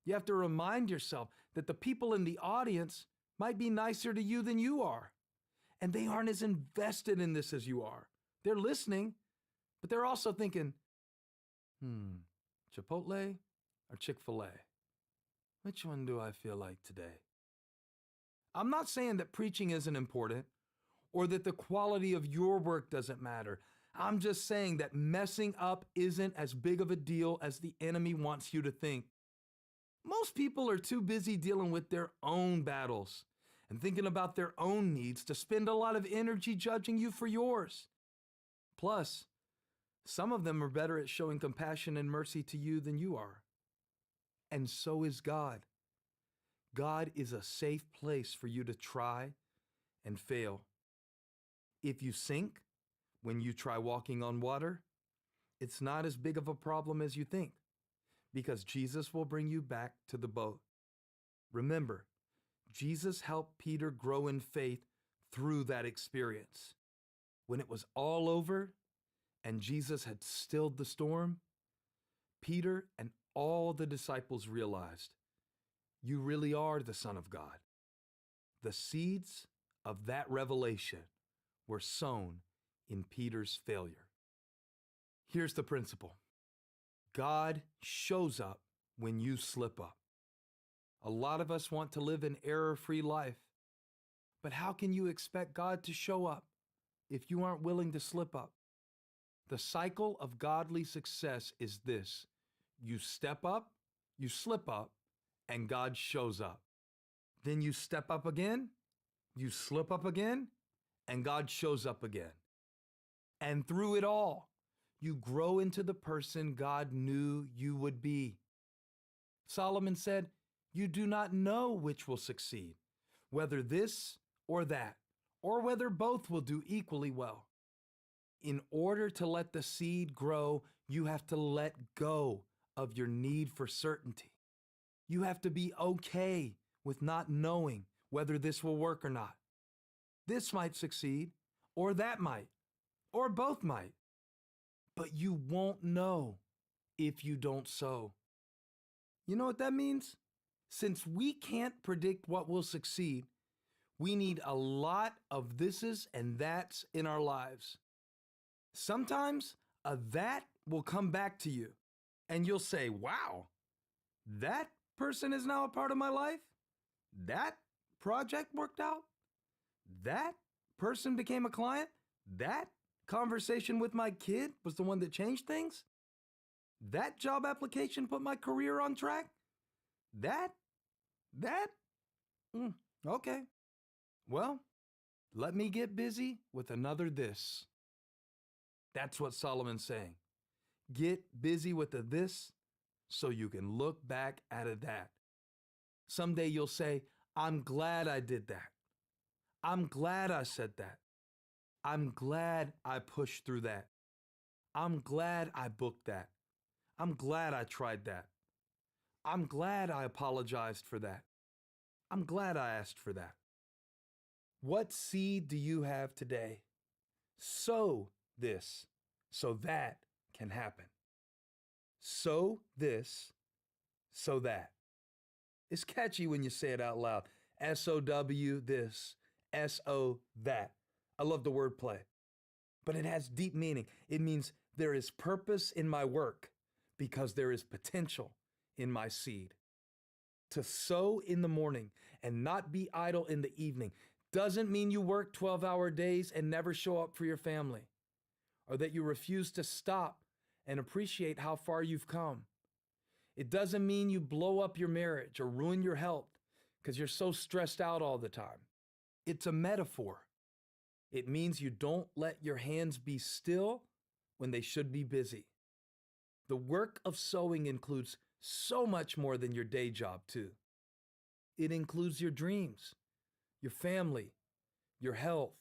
You have to remind yourself that the people in the audience might be nicer to you than you are. And they aren't as invested in this as you are. They're listening, but they're also thinking, Chipotle or Chick-fil-A? Which one do I feel like today? I'm not saying that preaching isn't important or that the quality of your work doesn't matter. I'm just saying that messing up isn't as big of a deal as the enemy wants you to think. Most people are too busy dealing with their own battles and thinking about their own needs to spend a lot of energy judging you for yours. Plus, some of them are better at showing compassion and mercy to you than you are. And so is God. God is a safe place for you to try and fail. If you sink when you try walking on water, it's not as big of a problem as you think, because Jesus will bring you back to the boat. Remember, Jesus helped Peter grow in faith through that experience. When it was all over and Jesus had stilled the storm, Peter and all the disciples realized, you really are the Son of God. The seeds of that revelation were sown in Peter's failure. Here's the principle. God shows up when you slip up. A lot of us want to live an error-free life, but how can you expect God to show up if you aren't willing to slip up? The cycle of godly success is this. You step up, you slip up, and God shows up. Then you step up again, you slip up again, and God shows up again. And through it all, you grow into the person God knew you would be. Solomon said, you do not know which will succeed, whether this or that, or whether both will do equally well. In order to let the seed grow, you have to let go of your need for certainty. You have to be okay with not knowing whether this will work or not. This might succeed, or that might, or both might. But you won't know if you don't sow. You know what that means? Since we can't predict what will succeed, we need a lot of thises and that's in our lives. Sometimes a that will come back to you, and you'll say, wow, that person is now a part of my life? That project worked out? That person became a client? That conversation with my kid was the one that changed things? That job application put my career on track? That? Okay. Well, let me get busy with another this. That's what Solomon's saying. Get busy with the this so you can look back at a that. Someday you'll say, I'm glad I did that. I'm glad I said that. I'm glad I pushed through that. I'm glad I booked that. I'm glad I tried that. I'm glad I apologized for that. I'm glad I asked for that. What seed do you have today? Sow this so that can happen. Sow this so that. It's catchy when you say it out loud. S-O-W this, S-O that. I love the wordplay, but it has deep meaning. It means there is purpose in my work because there is potential in my seed. To sow in the morning and not be idle in the evening doesn't mean you work 12-hour days and never show up for your family, or that you refuse to stop and appreciate how far you've come. It doesn't mean you blow up your marriage or ruin your health because you're so stressed out all the time. It's a metaphor. It means you don't let your hands be still when they should be busy. The work of sowing includes so much more than your day job, too. It includes your dreams, your family, your health,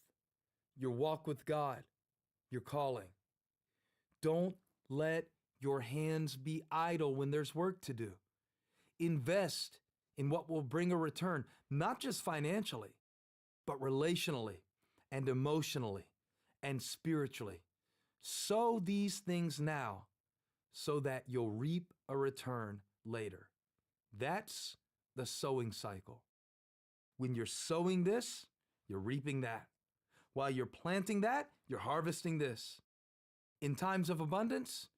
your walk with God, your calling. Don't let your hands be idle when there's work to do. Invest in what will bring a return, not just financially, but relationally and emotionally and spiritually. Sow these things now so that you'll reap a return later. That's the sowing cycle. When you're sowing this, you're reaping that. While you're planting that, you're harvesting this. In times of abundance,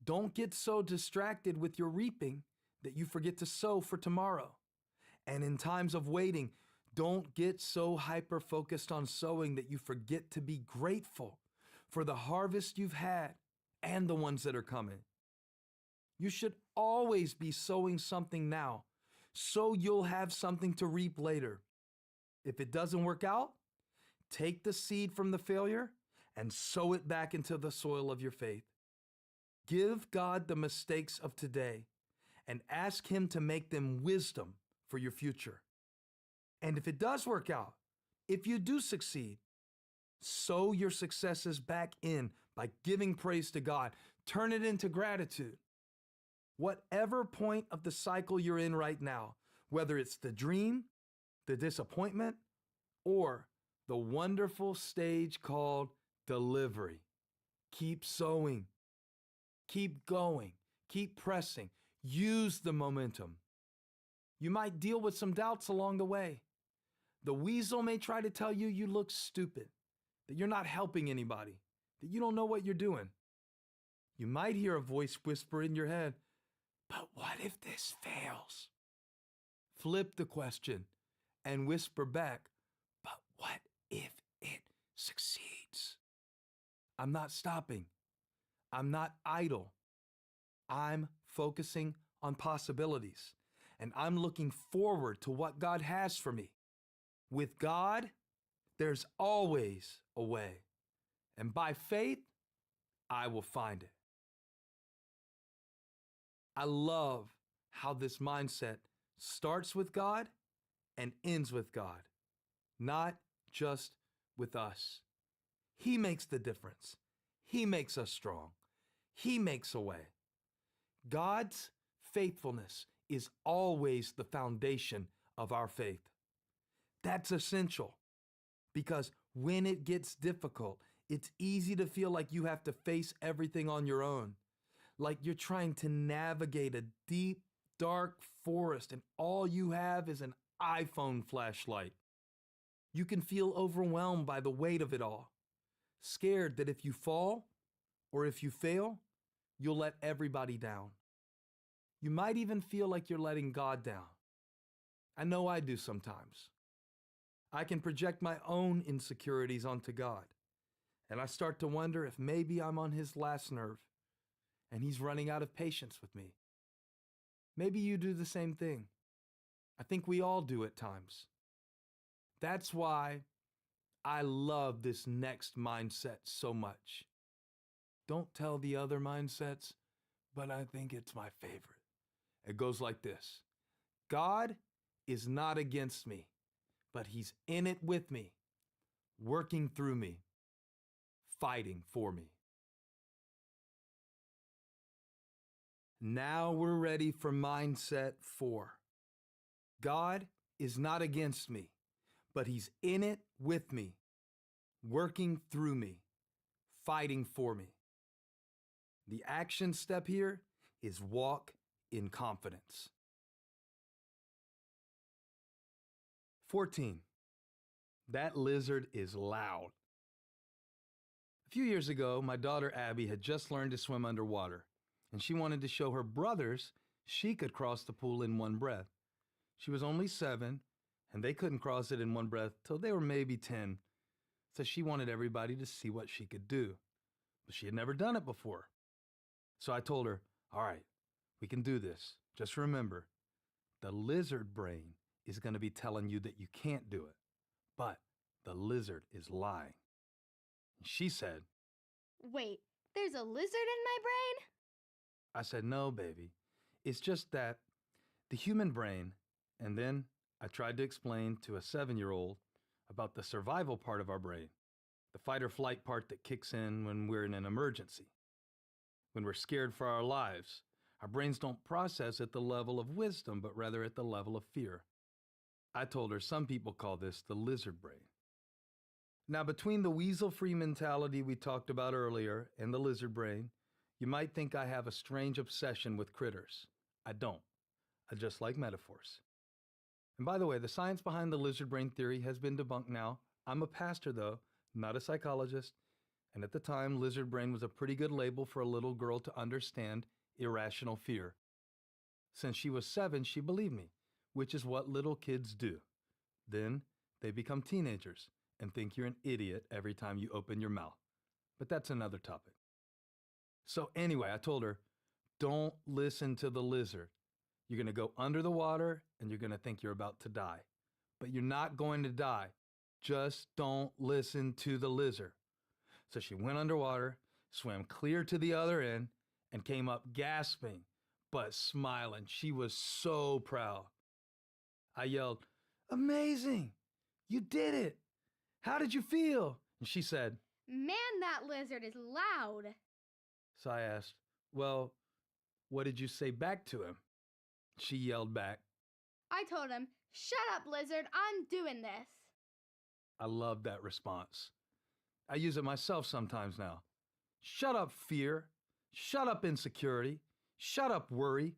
don't get so distracted with your reaping that you forget to sow for tomorrow. And in times of waiting, don't get so hyper-focused on sowing that you forget to be grateful for the harvest you've had and the ones that are coming. You should always be sowing something now, so you'll have something to reap later. If it doesn't work out, take the seed from the failure and sow it back into the soil of your faith. Give God the mistakes of today and ask Him to make them wisdom for your future. And if it does work out, if you do succeed, sow your successes back in by giving praise to God. Turn it into gratitude. Whatever point of the cycle you're in right now, whether it's the dream, the disappointment, or the wonderful stage called delivery, keep sowing, keep going, keep pressing, use the momentum. You might deal with some doubts along the way. The weasel may try to tell you you look stupid, that you're not helping anybody, that you don't know what you're doing. You might hear a voice whisper in your head, "But what if this fails?" Flip the question and whisper back, "But what if it succeeds?" I'm not stopping. I'm not idle. I'm focusing on possibilities, and I'm looking forward to what God has for me. With God, there's always a way, and by faith, I will find it. I love how this mindset starts with God and ends with God, not just with us. He makes the difference. He makes us strong. He makes a way. God's faithfulness is always the foundation of our faith. That's essential because when it gets difficult, it's easy to feel like you have to face everything on your own, like you're trying to navigate a deep, dark forest and all you have is an iPhone flashlight. You can feel overwhelmed by the weight of it all, scared that if you fall or if you fail, you'll let everybody down. You might even feel like you're letting God down. I know I do sometimes. I can project my own insecurities onto God, and I start to wonder if maybe I'm on His last nerve and He's running out of patience with me. Maybe you do the same thing. I think we all do at times. That's why I love this next mindset so much. Don't tell the other mindsets, but I think it's my favorite. It goes like this: God is not against me, but He's in it with me, working through me, fighting for me. Now we're ready for mindset 4. God is not against me, but He's in it with me, working through me, fighting for me. The action step here is walk in confidence. 14. That lizard is loud. A few years ago, my daughter Abby had just learned to swim underwater, and she wanted to show her brothers she could cross the pool in one breath. She was only 7, and they couldn't cross it in one breath till they were maybe 10, so she wanted everybody to see what she could do. But she had never done it before. So I told her, all right, we can do this. Just remember, the lizard brain is going to be telling you that you can't do it, but the lizard is lying. And she said, Wait, there's a lizard in my brain? I said, no, baby. It's just that the human brain, and then I tried to explain to a 7-year-old about the survival part of our brain, the fight or flight part that kicks in when we're in an emergency. When we're scared for our lives, our brains don't process at the level of wisdom, but rather at the level of fear. I told her some people call this the lizard brain. Now, between the weasel-free mentality we talked about earlier and the lizard brain, you might think I have a strange obsession with critters. I don't. I just like metaphors. And by the way, the science behind the lizard brain theory has been debunked now. I'm a pastor, though, not a psychologist. And at the time, lizard brain was a pretty good label for a little girl to understand irrational fear. Since she was 7, she believed me, which is what little kids do. Then they become teenagers and think you're an idiot every time you open your mouth. But that's another topic. So anyway, I told her, don't listen to the lizard. You're going to go under the water and you're going to think you're about to die. But you're not going to die. Just don't listen to the lizard. So she went underwater, swam clear to the other end, and came up gasping, but smiling. She was so proud. I yelled, amazing! You did it! How did you feel? And she said, Man, that lizard is loud. So I asked, well, what did you say back to him? She yelled back, I told him, shut up, lizard, I'm doing this. I love that response. I use it myself sometimes now. Shut up, fear. Shut up, insecurity. Shut up, worry.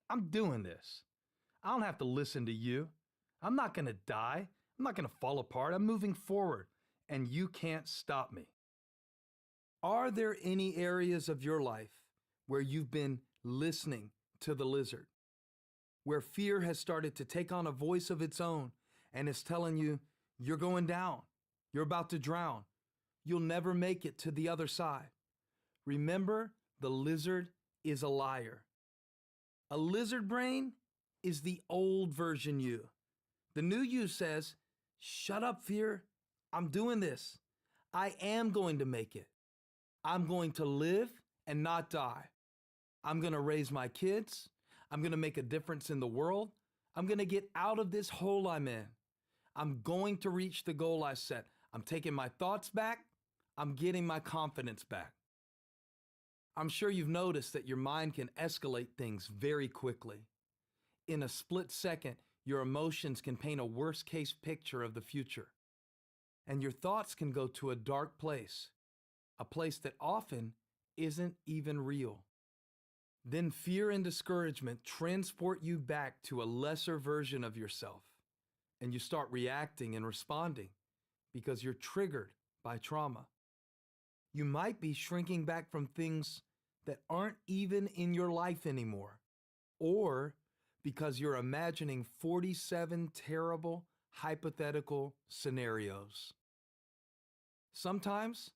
I'm doing this. I don't have to listen to you. I'm not going to die. I'm not going to fall apart. I'm moving forward, and you can't stop me. Are there any areas of your life where you've been listening to the lizard, where fear has started to take on a voice of its own and is telling you, you're going down, you're about to drown, you'll never make it to the other side? Remember, the lizard is a liar. A lizard brain is the old version you. The new you says, shut up, fear. I'm doing this. I am going to make it. I'm going to live and not die. I'm going to raise my kids. I'm going to make a difference in the world. I'm going to get out of this hole I'm in. I'm going to reach the goal I set. I'm taking my thoughts back. I'm getting my confidence back. I'm sure you've noticed that your mind can escalate things very quickly. In a split second, your emotions can paint a worst-case picture of the future. And your thoughts can go to a dark place, a place that often isn't even real. Then fear and discouragement transport you back to a lesser version of yourself, and you start reacting and responding because you're triggered by trauma. You might be shrinking back from things that aren't even in your life anymore, or because you're imagining 47 terrible hypothetical scenarios. Sometimes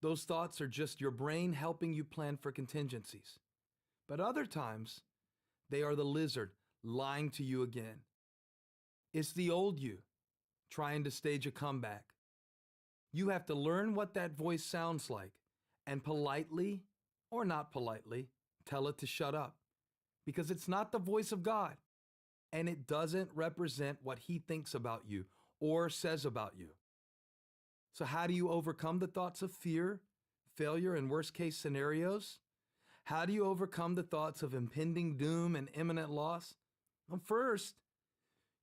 those thoughts are just your brain helping you plan for contingencies, but other times they are the lizard lying to you again. It's the old you trying to stage a comeback. You have to learn what that voice sounds like and politely or not politely tell it to shut up, because it's not the voice of God and it doesn't represent what he thinks about you or says about you. So how do you overcome the thoughts of fear, failure, and worst-case scenarios? How do you overcome the thoughts of impending doom and imminent loss? Well, first,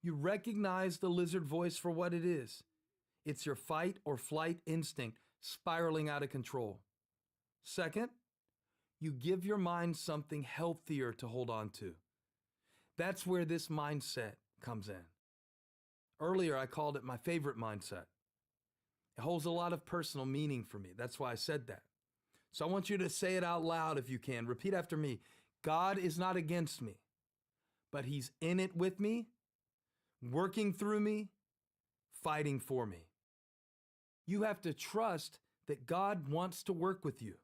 you recognize the lizard voice for what it is. It's your fight or flight instinct spiraling out of control. Second, you give your mind something healthier to hold on to. That's where this mindset comes in. Earlier, I called it my favorite mindset. It holds a lot of personal meaning for me. That's why I said that. So I want you to say it out loud if you can. Repeat after me. God is not against me, but he's in it with me, working through me, fighting for me. You have to trust that God wants to work with you.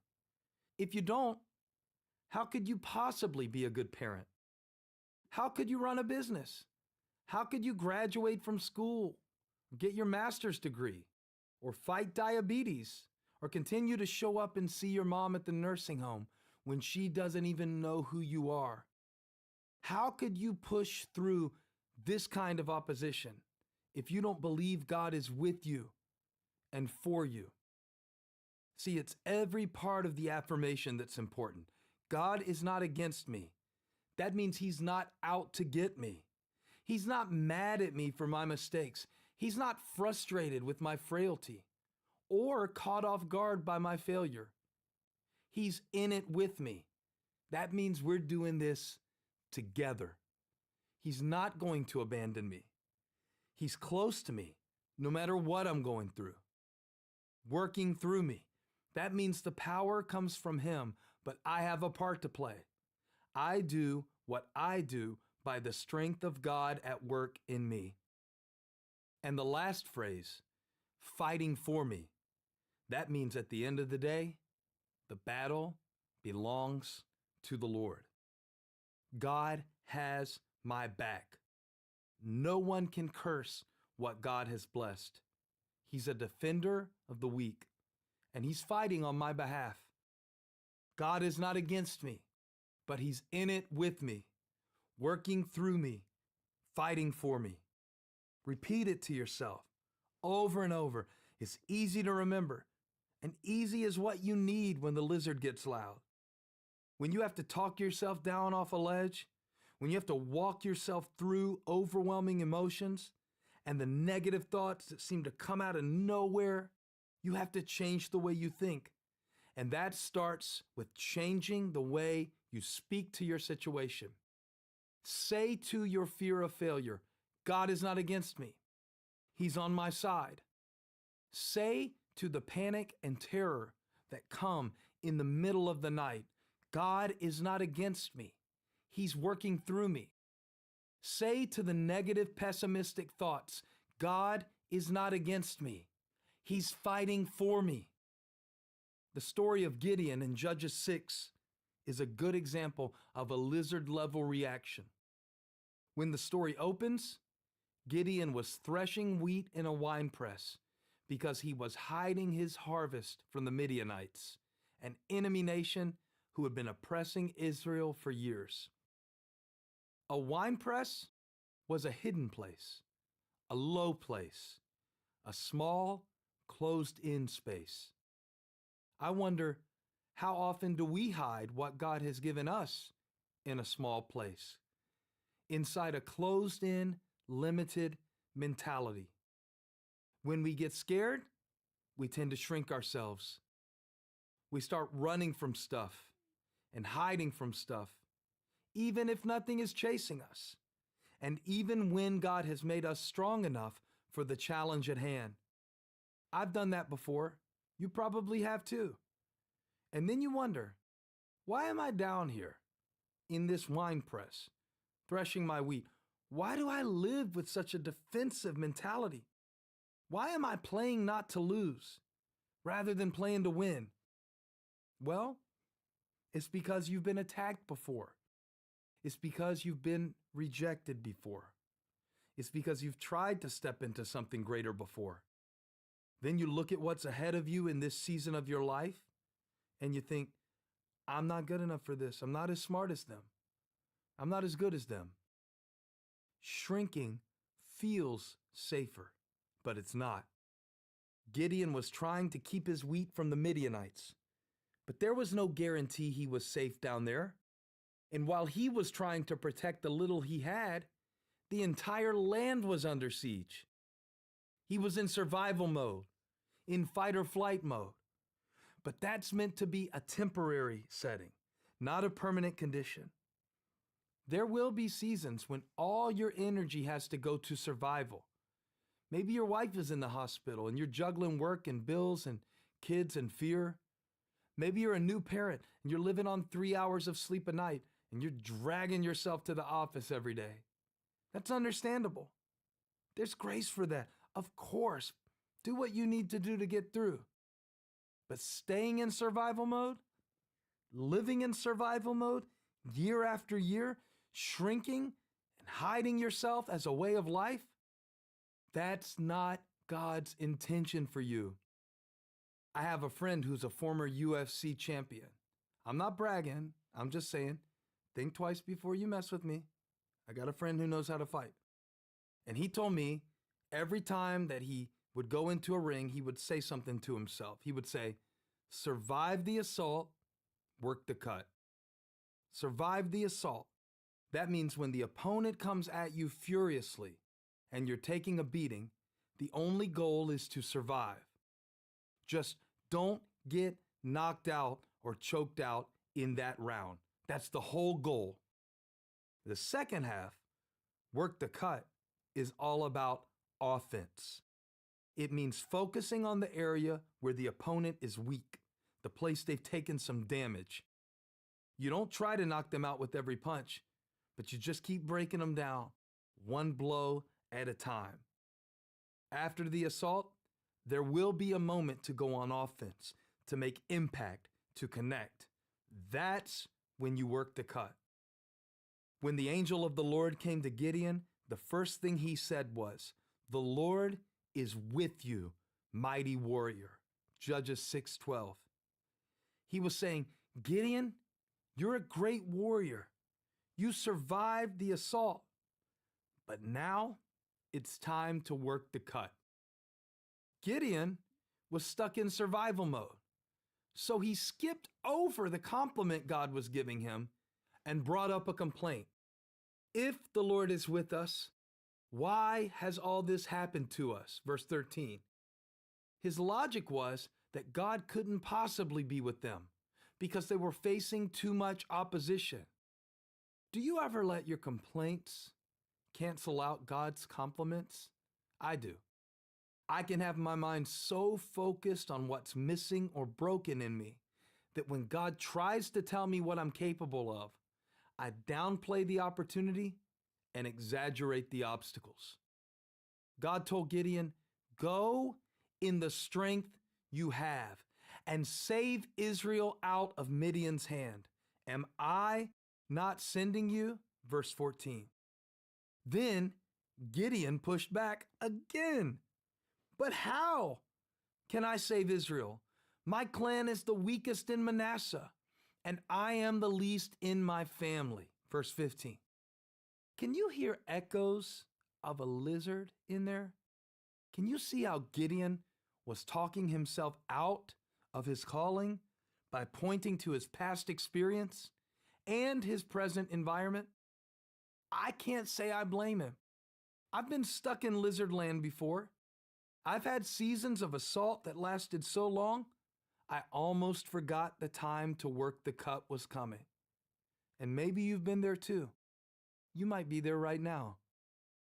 If you don't, how could you possibly be a good parent? How could you run a business? How could you graduate from school, get your master's degree, or fight diabetes, or continue to show up and see your mom at the nursing home when she doesn't even know who you are? How could you push through this kind of opposition if you don't believe God is with you and for you? See, it's every part of the affirmation that's important. God is not against me. That means he's not out to get me. He's not mad at me for my mistakes. He's not frustrated with my frailty or caught off guard by my failure. He's in it with me. That means we're doing this together. He's not going to abandon me. He's close to me, no matter what I'm going through. Working through me. That means the power comes from him, but I have a part to play. I do what I do by the strength of God at work in me. And the last phrase, fighting for me. That means at the end of the day, the battle belongs to the Lord. God has my back. No one can curse what God has blessed. He's a defender of the weak, and he's fighting on my behalf. God is not against me, but he's in it with me, working through me, fighting for me. Repeat it to yourself over and over. It's easy to remember, and easy is what you need when the lizard gets loud. When you have to talk yourself down off a ledge, when you have to walk yourself through overwhelming emotions and the negative thoughts that seem to come out of nowhere, you have to change the way you think. And that starts with changing the way you speak to your situation. Say to your fear of failure, God is not against me. He's on my side. Say to the panic and terror that come in the middle of the night, God is not against me. He's working through me. Say to the negative, pessimistic thoughts, God is not against me. He's fighting for me. The story of Gideon in Judges 6 is a good example of a lizard-level reaction. When the story opens, Gideon was threshing wheat in a winepress because he was hiding his harvest from the Midianites, an enemy nation who had been oppressing Israel for years. A winepress was a hidden place, a low place, a small, closed-in space. I wonder, how often do we hide what God has given us in a small place, inside a closed-in, limited mentality? When we get scared, we tend to shrink ourselves. We start running from stuff and hiding from stuff, even if nothing is chasing us, and even when God has made us strong enough for the challenge at hand. I've done that before. You probably have too. And then you wonder, why am I down here in this wine press, threshing my wheat? Why do I live with such a defensive mentality? Why am I playing not to lose rather than playing to win? Well, it's because you've been attacked before. It's because you've been rejected before. It's because you've tried to step into something greater before. Then you look at what's ahead of you in this season of your life, and you think, I'm not good enough for this. I'm not as smart as them. I'm not as good as them. Shrinking feels safer, but it's not. Gideon was trying to keep his wheat from the Midianites, but there was no guarantee he was safe down there. And while he was trying to protect the little he had, the entire land was under siege. He was in survival mode, in fight or flight mode. But that's meant to be a temporary setting, not a permanent condition. There will be seasons when all your energy has to go to survival. Maybe your wife is in the hospital and you're juggling work and bills and kids and fear. Maybe you're a new parent and you're living on 3 hours of sleep a night and you're dragging yourself to the office every day. That's understandable. There's grace for that. Of course, do what you need to do to get through. But staying in survival mode, living in survival mode, year after year, shrinking and hiding yourself as a way of life, that's not God's intention for you. I have a friend who's a former UFC champion. I'm not bragging, I'm just saying, think twice before you mess with me. I got a friend who knows how to fight. And he told me every time that he would go into a ring, he would say something to himself. He would say, survive the assault, work the cut. Survive the assault. That means when the opponent comes at you furiously and you're taking a beating, the only goal is to survive. Just don't get knocked out or choked out in that round. That's the whole goal. The second half, work the cut, is all about offense. It means focusing on the area where the opponent is weak, the place they've taken some damage. You don't try to knock them out with every punch, but you just keep breaking them down, one blow at a time. After the assault, there will be a moment to go on offense, to make impact, to connect. That's when you work the cut. When the angel of the Lord came to Gideon, the first thing he said was, "The Lord is with you, mighty warrior." Judges 6:12. He was saying, Gideon, you're a great warrior. You survived the assault. But now it's time to work the cut. Gideon was stuck in survival mode. So he skipped over the compliment God was giving him and brought up a complaint. If the Lord is with us, why has all this happened to us? Verse 13. His logic was that God couldn't possibly be with them because they were facing too much opposition. Do you ever let your complaints cancel out God's compliments? I do. I can have my mind so focused on what's missing or broken in me that when God tries to tell me what I'm capable of, I downplay the opportunity and exaggerate the obstacles. God told Gideon, go in the strength you have and save Israel out of Midian's hand. Am I not sending you? Verse 14. Then Gideon pushed back again. But how can I save Israel? My clan is the weakest in Manasseh, and I am the least in my family. Verse 15. Can you hear echoes of a lizard in there? Can you see how Gideon was talking himself out of his calling by pointing to his past experience and his present environment? I can't say I blame him. I've been stuck in lizard land before. I've had seasons of assault that lasted so long, I almost forgot the time to work the cut was coming. And maybe you've been there too. You might be there right now.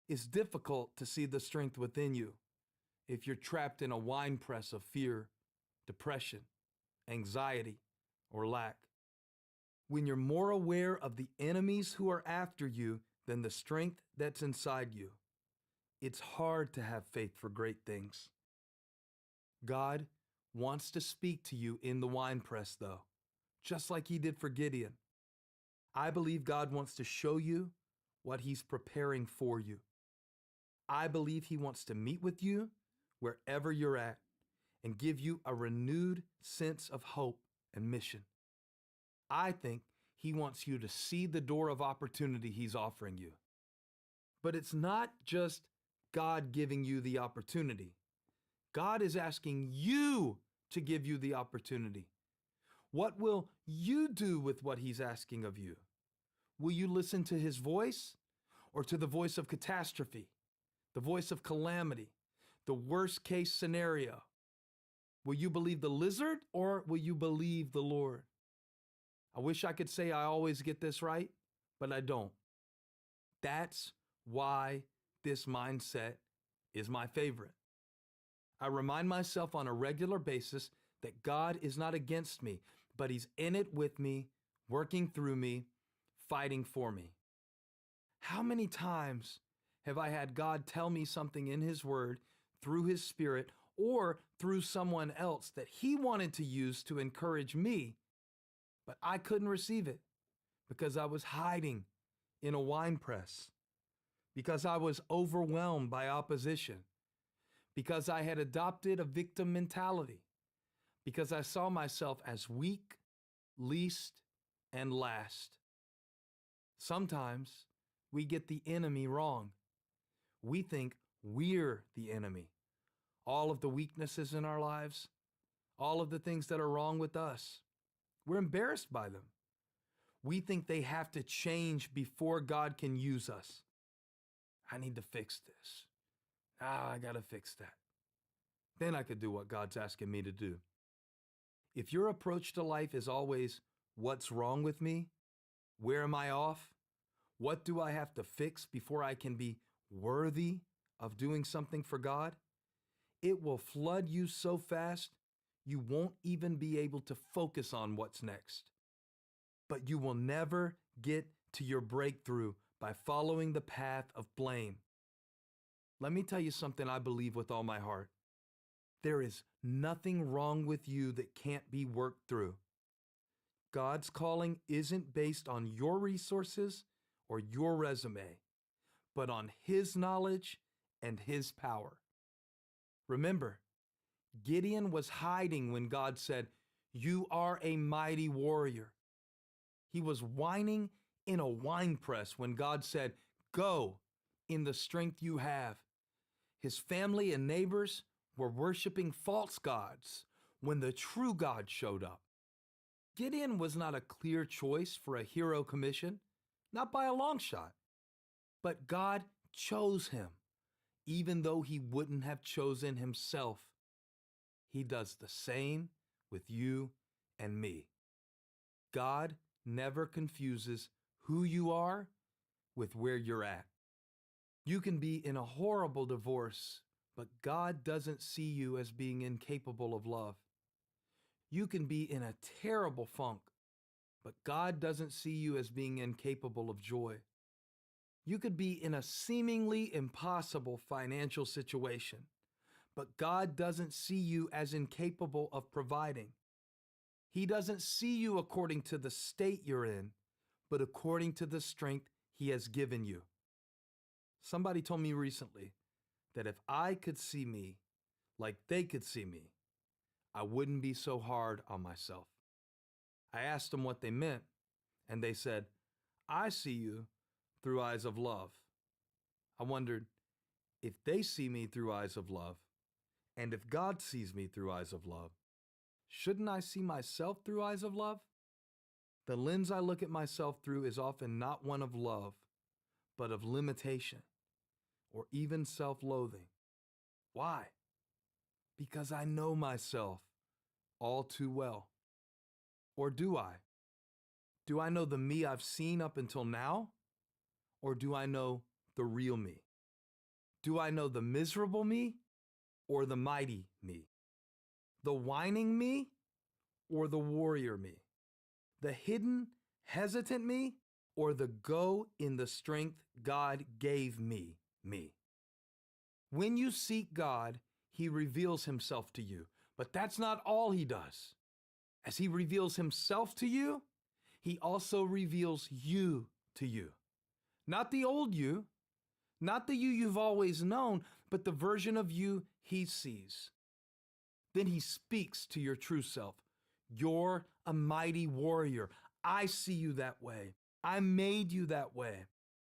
It's difficult to see the strength within you if you're trapped in a winepress of fear, depression, anxiety, or lack. When you're more aware of the enemies who are after you than the strength that's inside you, it's hard to have faith for great things. God wants to speak to you in the winepress, though, just like he did for Gideon. I believe God wants to show you what he's preparing for you. I believe he wants to meet with you wherever you're at and give you a renewed sense of hope and mission. I think he wants you to see the door of opportunity he's offering you. But it's not just God giving you the opportunity. God is asking you to give you the opportunity. What will you do with what he's asking of you? Will you listen to his voice or to the voice of catastrophe, the voice of calamity, the worst case scenario? Will you believe the lizard or will you believe the Lord? I wish I could say I always get this right, but I don't. That's why this mindset is my favorite. I remind myself on a regular basis that God is not against me, but He's in it with me, working through me, fighting for me. How many times have I had God tell me something in His Word, through His Spirit, or through someone else that He wanted to use to encourage me, but I couldn't receive it because I was hiding in a wine press, because I was overwhelmed by opposition, because I had adopted a victim mentality, because I saw myself as weak, least, and last. Sometimes we get the enemy wrong. We think we're the enemy. All of the weaknesses in our lives, all of the things that are wrong with us, we're embarrassed by them. We think they have to change before God can use us. I need to fix this. I got to fix that. Then I could do what God's asking me to do. If your approach to life is always, what's wrong with me? Where am I off? What do I have to fix before I can be worthy of doing something for God? It will flood you so fast, you won't even be able to focus on what's next. But you will never get to your breakthrough by following the path of blame. Let me tell you something I believe with all my heart. There is nothing wrong with you that can't be worked through. God's calling isn't based on your resources or your resume, but on His knowledge and His power. Remember, Gideon was hiding when God said, "You are a mighty warrior." He was whining in a wine press when God said, "Go in the strength you have." His family and neighbors were worshiping false gods when the true God showed up. Gideon was not a clear choice for a hero commission, not by a long shot. But God chose him, even though He wouldn't have chosen himself. He does the same with you and me. God never confuses who you are with where you're at. You can be in a horrible divorce, but God doesn't see you as being incapable of love. You can be in a terrible funk, but God doesn't see you as being incapable of joy. You could be in a seemingly impossible financial situation, but God doesn't see you as incapable of providing. He doesn't see you according to the state you're in, but according to the strength He has given you. Somebody told me recently that if I could see me like they could see me, I wouldn't be so hard on myself. I asked them what they meant, and they said, "I see you through eyes of love." I wondered, if they see me through eyes of love, and if God sees me through eyes of love, shouldn't I see myself through eyes of love? The lens I look at myself through is often not one of love, but of limitation, or even self-loathing. Why? Because I know myself all too well. Or do I? Do I know the me I've seen up until now? Or do I know the real me? Do I know the miserable me or the mighty me? The whining me or the warrior me? The hidden, hesitant me or the go in the strength God gave me, me? When you seek God, He reveals Himself to you, but that's not all He does. As He reveals Himself to you, He also reveals you to you. Not the old you, not the you you've always known, but the version of you He sees. Then He speaks to your true self. You're a mighty warrior. I see you that way. I made you that way.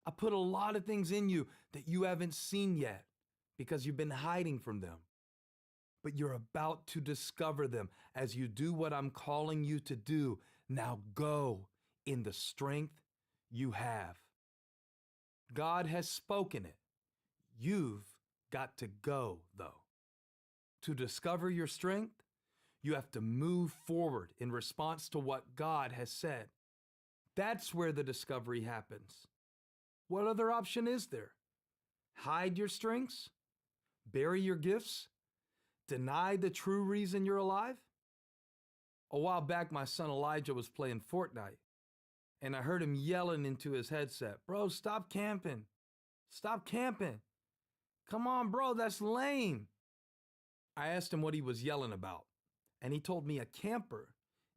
I put a lot of things in you that you haven't seen yet because you've been hiding from them. But you're about to discover them as you do what I'm calling you to do. Now go in the strength you have. God has spoken it. You've got to go, though. To discover your strength, you have to move forward in response to what God has said. That's where the discovery happens. What other option is there? Hide your strengths? bury your gifts? Deny the true reason you're alive? A while back, my son Elijah was playing Fortnite, and I heard him yelling into his headset, "Bro, stop camping. Stop camping. Come on, bro, that's lame." I asked him what he was yelling about, and he told me a camper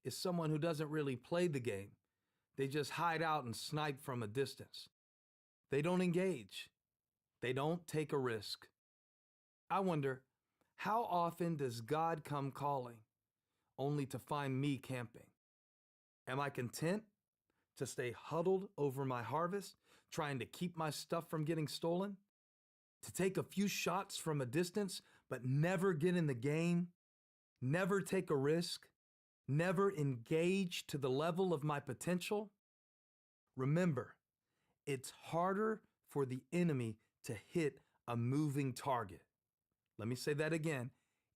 is someone who doesn't really play the game. They just hide out and snipe from a distance. They don't engage. They don't take a risk. I wonder, how often does God come calling, only to find me camping? Am I content to stay huddled over my harvest, trying to keep my stuff from getting stolen? To take a few shots from a distance, but never get in the game, never take a risk, never engage to the level of my potential? Remember, it's harder for the enemy to hit a moving target. Let me say that again.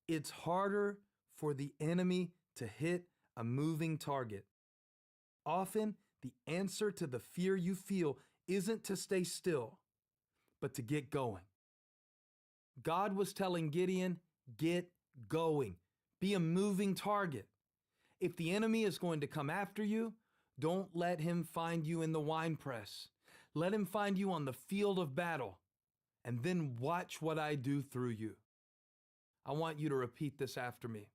It's harder for the enemy to hit a moving target. Often, the answer to the fear you feel isn't to stay still, but to get going. God was telling Gideon, get going. Be a moving target. If the enemy is going to come after you, don't let him find you in the winepress. Let him find you on the field of battle, and then watch what I do through you. I want you to repeat this after me.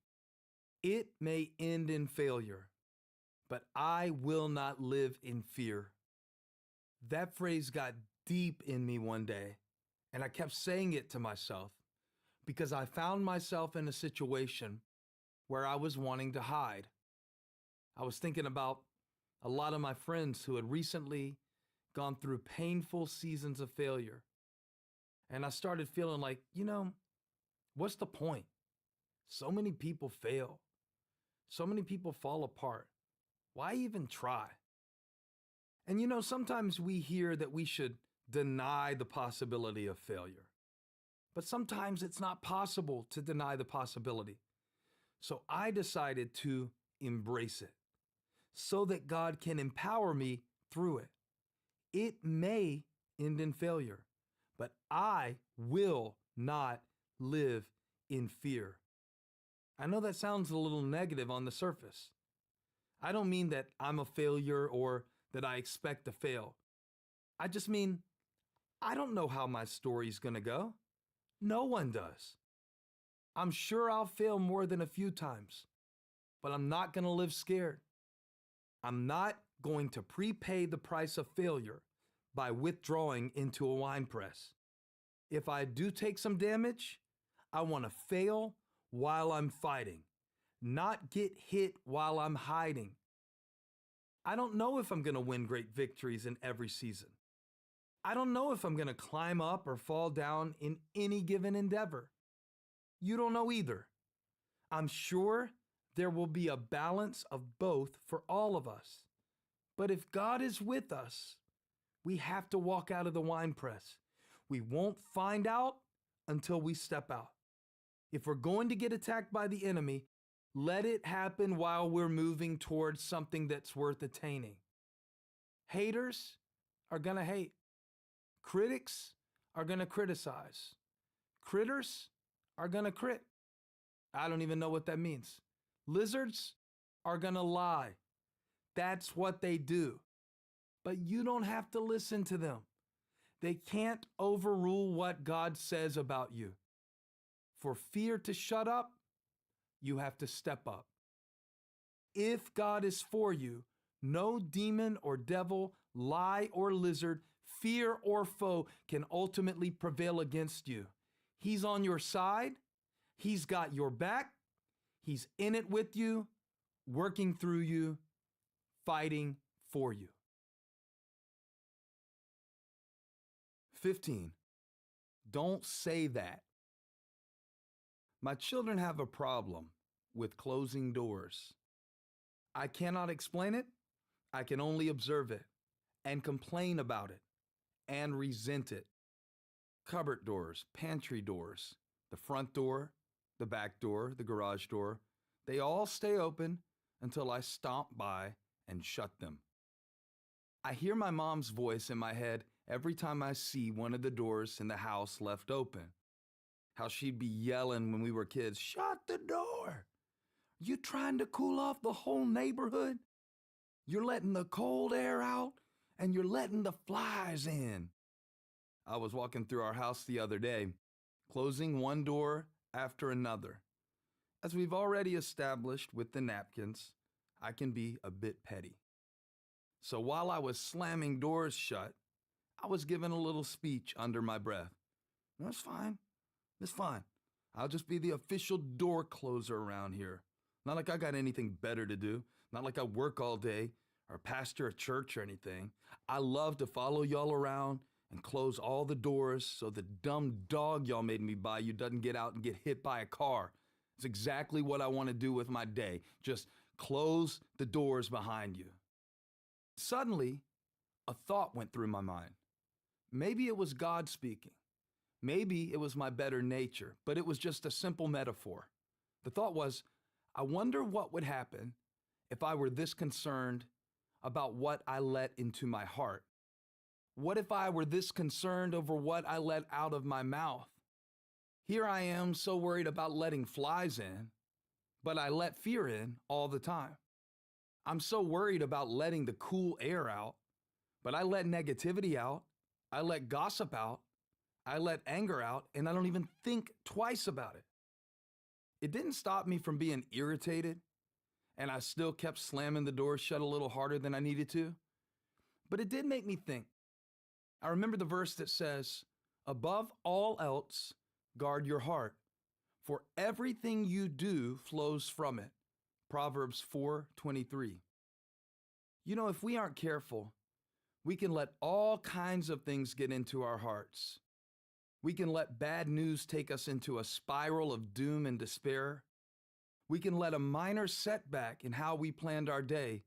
It may end in failure, but I will not live in fear. That phrase got deep in me one day, and I kept saying it to myself because I found myself in a situation where I was wanting to hide. I was thinking about a lot of my friends who had recently gone through painful seasons of failure. And I started feeling like, what's the point? So many people fail. So many people fall apart. Why even try? And sometimes we hear that we should deny the possibility of failure. But sometimes it's not possible to deny the possibility. So I decided to embrace it so that God can empower me through it. It may end in failure, but I will not live in fear. I know that sounds a little negative on the surface. I don't mean that I'm a failure or that I expect to fail. I just mean, I don't know how my story's gonna go. No one does. I'm sure I'll fail more than a few times, but I'm not gonna live scared. I'm not going to prepay the price of failure by withdrawing into a wine press. If I do take some damage, I want to fail while I'm fighting, not get hit while I'm hiding. I don't know if I'm going to win great victories in every season. I don't know if I'm going to climb up or fall down in any given endeavor. You don't know either. I'm sure there will be a balance of both for all of us. But if God is with us, we have to walk out of the wine press. We won't find out until we step out. If we're going to get attacked by the enemy, let it happen while we're moving towards something that's worth attaining. Haters are going to hate. Critics are going to criticize. Critters are going to crit. I don't even know what that means. Lizards are going to lie. That's what they do. But you don't have to listen to them. They can't overrule what God says about you. For fear to shut up, you have to step up. If God is for you, no demon or devil, lie or lizard, fear or foe can ultimately prevail against you. He's on your side. He's got your back. He's in it with you, working through you, fighting for you. 15. Don't say that. My children have a problem with closing doors. I cannot explain it. I can only observe it and complain about it and resent it. Cupboard doors, pantry doors, the front door, the back door, the garage door, they all stay open until I stomp by and shut them. I hear my mom's voice in my head every time I see one of the doors in the house left open. How she'd be yelling when we were kids, "Shut the door! You trying to cool off the whole neighborhood? You're letting the cold air out and you're letting the flies in." I was walking through our house the other day, closing one door after another. As we've already established with the napkins, I can be a bit petty. So while I was slamming doors shut, I was giving a little speech under my breath. "That's fine. It's fine. I'll just be the official door closer around here. Not like I got anything better to do. Not like I work all day or pastor a church or anything. I love to follow y'all around and close all the doors so the dumb dog y'all made me buy you doesn't get out and get hit by a car. It's exactly what I want to do with my day. Just close the doors behind you." Suddenly, a thought went through my mind. Maybe it was God speaking. Maybe it was my better nature, but it was just a simple metaphor. The thought was, I wonder what would happen if I were this concerned about what I let into my heart. What if I were this concerned over what I let out of my mouth? Here I am so worried about letting flies in, but I let fear in all the time. I'm so worried about letting the cool air out, but I let negativity out. I let gossip out. I let anger out, and I don't even think twice about it. It didn't stop me from being irritated, and I still kept slamming the door shut a little harder than I needed to. But it did make me think. I remember the verse that says, "Above all else, guard your heart, for everything you do flows from it." Proverbs 4:23. You know, if we aren't careful, we can let all kinds of things get into our hearts. We can let bad news take us into a spiral of doom and despair. We can let a minor setback in how we planned our day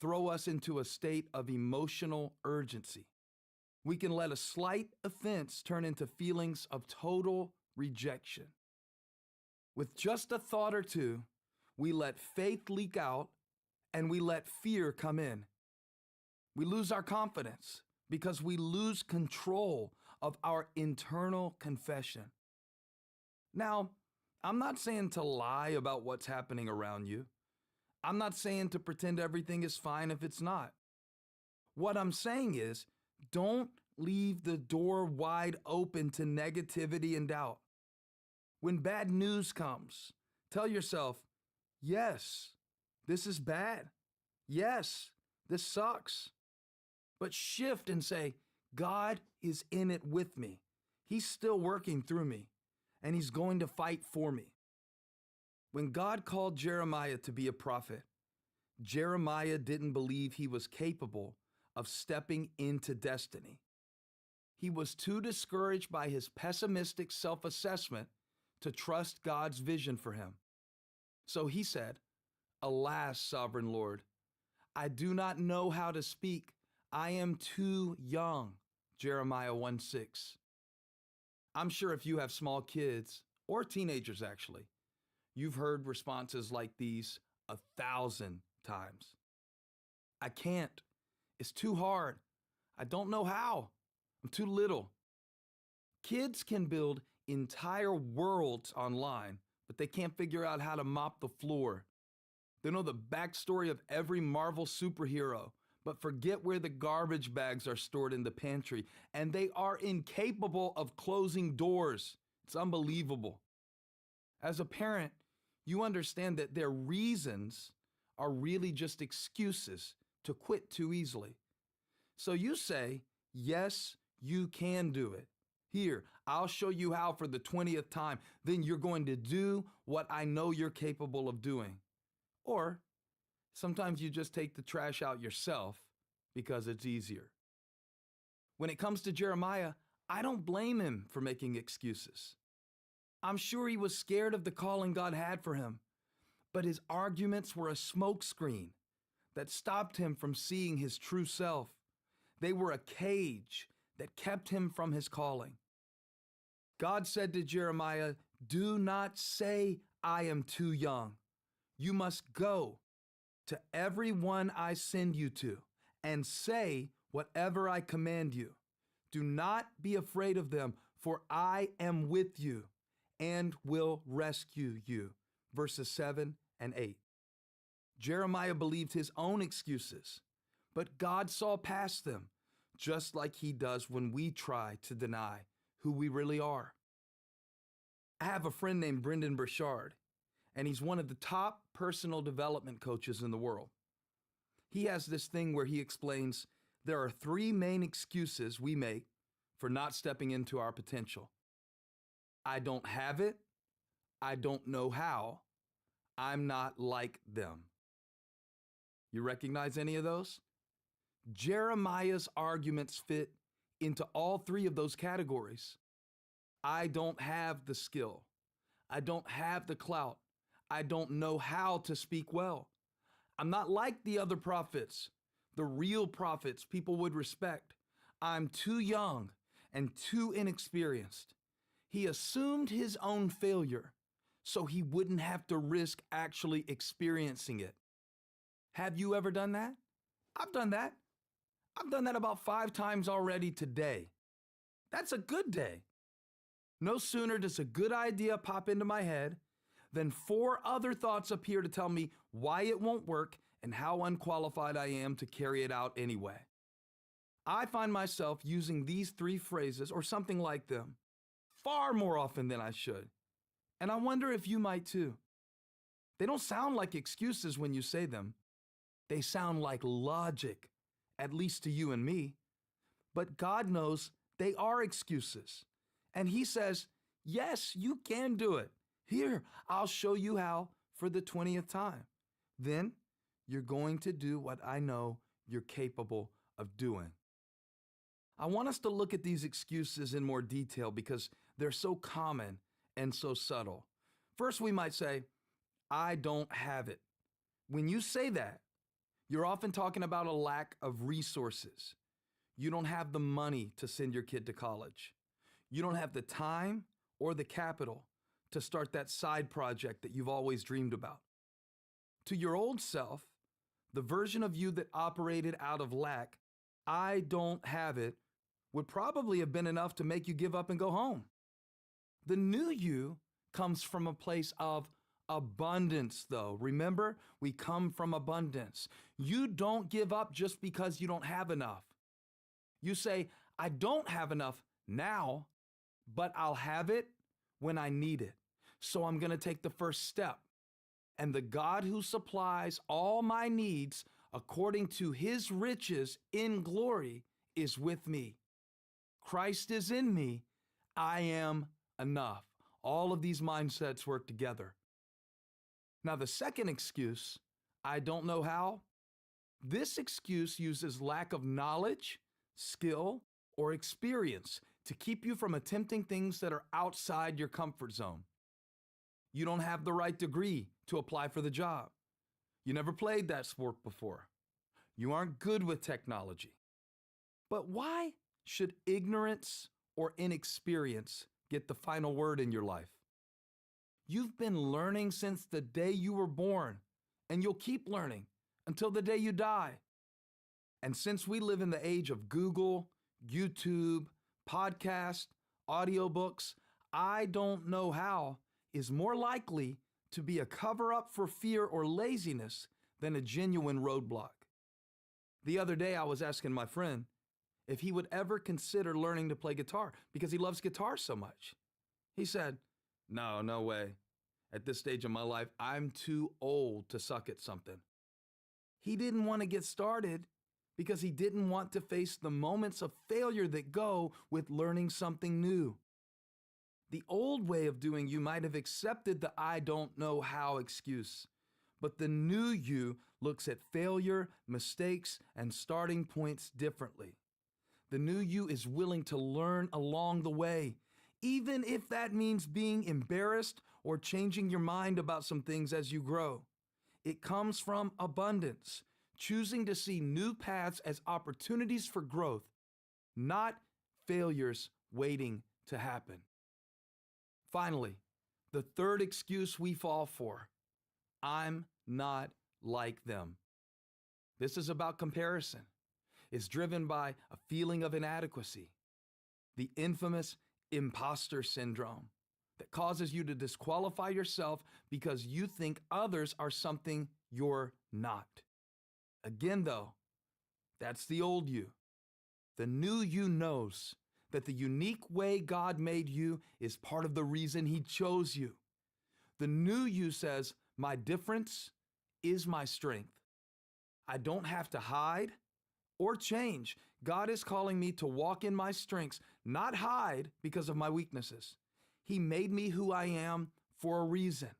throw us into a state of emotional urgency. We can let a slight offense turn into feelings of total rejection. With just a thought or two, we let faith leak out and we let fear come in. We lose our confidence because we lose control of our internal confession. Now, I'm not saying to lie about what's happening around you. I'm not saying to pretend everything is fine if it's not. What I'm saying is, don't leave the door wide open to negativity and doubt. When bad news comes, tell yourself, yes, this is bad. Yes, this sucks. But shift and say, God is in it with me. He's still working through me, and he's going to fight for me. When God called Jeremiah to be a prophet, Jeremiah didn't believe he was capable of stepping into destiny. He was too discouraged by his pessimistic self-assessment to trust God's vision for him. So he said, "Alas, sovereign Lord, I do not know how to speak. I am too young." Jeremiah 1:6. I'm sure if you have small kids, or teenagers actually, you've heard responses like these 1,000 times. "I can't. It's too hard. I don't know how. I'm too little." Kids can build entire worlds online, but they can't figure out how to mop the floor. They know the backstory of every Marvel superhero, but forget where the garbage bags are stored in the pantry, and they are incapable of closing doors. It's unbelievable. As a parent, you understand that their reasons are really just excuses to quit too easily. So you say, yes, you can do it. Here, I'll show you how for the 20th time. Then you're going to do what I know you're capable of doing. Or sometimes you just take the trash out yourself because it's easier. When it comes to Jeremiah, I don't blame him for making excuses. I'm sure he was scared of the calling God had for him, but his arguments were a smokescreen that stopped him from seeing his true self. They were a cage that kept him from his calling. God said to Jeremiah, "Do not say I am too young. You must go to everyone I send you to and say whatever I command you. Do not be afraid of them, for I am with you. and will rescue you. Verses 7 and 8. Jeremiah believed his own excuses, but God saw past them, just like he does when we try to deny who we really are. I have a friend named Brendan Burchard, and he's one of the top personal development coaches in the world. He has this thing where he explains there are 3 main excuses we make for not stepping into our potential. I don't have it, I don't know how, I'm not like them. You recognize any of those? Jeremiah's arguments fit into all 3 of those categories. I don't have the skill. I don't have the clout. I don't know how to speak well. I'm not like the other prophets, the real prophets people would respect. I'm too young and too inexperienced. He assumed his own failure so he wouldn't have to risk actually experiencing it. Have you ever done that? I've done that. I've done that about 5 times already today. That's a good day. No sooner does a good idea pop into my head than 4 other thoughts appear to tell me why it won't work and how unqualified I am to carry it out anyway. I find myself using these 3 phrases or something like them far more often than I should. And I wonder if you might too. They don't sound like excuses when you say them. They sound like logic, at least to you and me. But God knows they are excuses. And he says, yes, you can do it. Here, I'll show you how for the 20th time. Then you're going to do what I know you're capable of doing. I want us to look at these excuses in more detail because they're so common and so subtle. First, we might say, I don't have it. When you say that, you're often talking about a lack of resources. You don't have the money to send your kid to college. You don't have the time or the capital to start that side project that you've always dreamed about. To your old self, the version of you that operated out of lack, I don't have it, would probably have been enough to make you give up and go home. The new you comes from a place of abundance, though. Remember, we come from abundance. You don't give up just because you don't have enough. You say, I don't have enough now, but I'll have it when I need it. So I'm going to take the first step. And the God who supplies all my needs according to his riches in glory is with me. Christ is in me. I am enough. All of these mindsets work together. Now, the second excuse, I don't know how, this excuse uses lack of knowledge, skill, or experience to keep you from attempting things that are outside your comfort zone. You don't have the right degree to apply for the job. You never played that sport before. You aren't good with technology. But why should ignorance or inexperience get the final word in your life? You've been learning since the day you were born, and you'll keep learning until the day you die. And since we live in the age of Google, YouTube, podcast, audiobooks, I don't know how is more likely to be a cover-up for fear or laziness than a genuine roadblock. The other day, I was asking my friend if he would ever consider learning to play guitar because he loves guitar so much. He said, no way. At this stage of my life, I'm too old to suck at something. He didn't want to get started because he didn't want to face the moments of failure that go with learning something new. The old way of doing you might have accepted the I don't know how excuse, but the new you looks at failure, mistakes, and starting points differently. The new you is willing to learn along the way, even if that means being embarrassed or changing your mind about some things as you grow. It comes from abundance, choosing to see new paths as opportunities for growth, not failures waiting to happen. Finally, the third excuse we fall for, I'm not like them. This is about comparison. It's driven by a feeling of inadequacy, the infamous imposter syndrome. that causes you to disqualify yourself because you think others are something you're not. Again, though, that's the old you. The new you knows that the unique way God made you is part of the reason He chose you. The new you says, my difference is my strength. I don't have to hide or change. God is calling me to walk in my strengths, not hide because of my weaknesses. He made me who I am for a reason.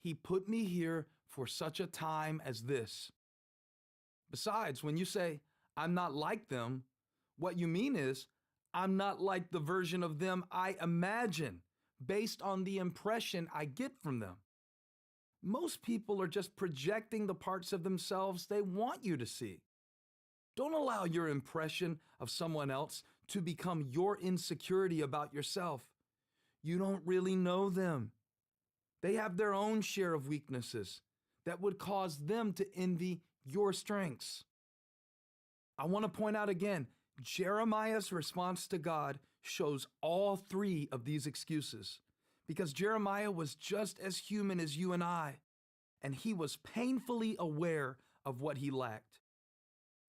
He put me here for such a time as this. Besides, when you say, I'm not like them, what you mean is, I'm not like the version of them I imagine based on the impression I get from them. Most people are just projecting the parts of themselves they want you to see. Don't allow your impression of someone else to become your insecurity about yourself. You don't really know them. They have their own share of weaknesses that would cause them to envy your strengths. I want to point out again, Jeremiah's response to God shows all three of these excuses because Jeremiah was just as human as you and I, and he was painfully aware of what he lacked.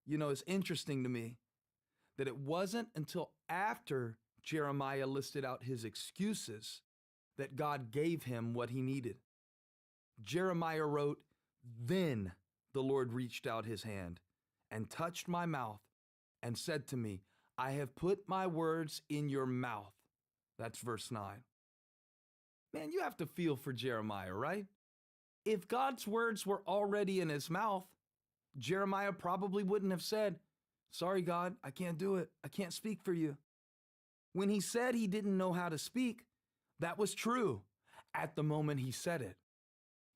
You know, it's interesting to me that it wasn't until after Jeremiah listed out his excuses that God gave him what he needed. Jeremiah wrote, "Then the Lord reached out his hand and touched my mouth and said to me, I have put my words in your mouth." That's verse 9. Man, you have to feel for Jeremiah, right? If God's words were already in his mouth, Jeremiah probably wouldn't have said, "Sorry, God, I can't do it. I can't speak for you." When he said he didn't know how to speak, that was true at the moment he said it.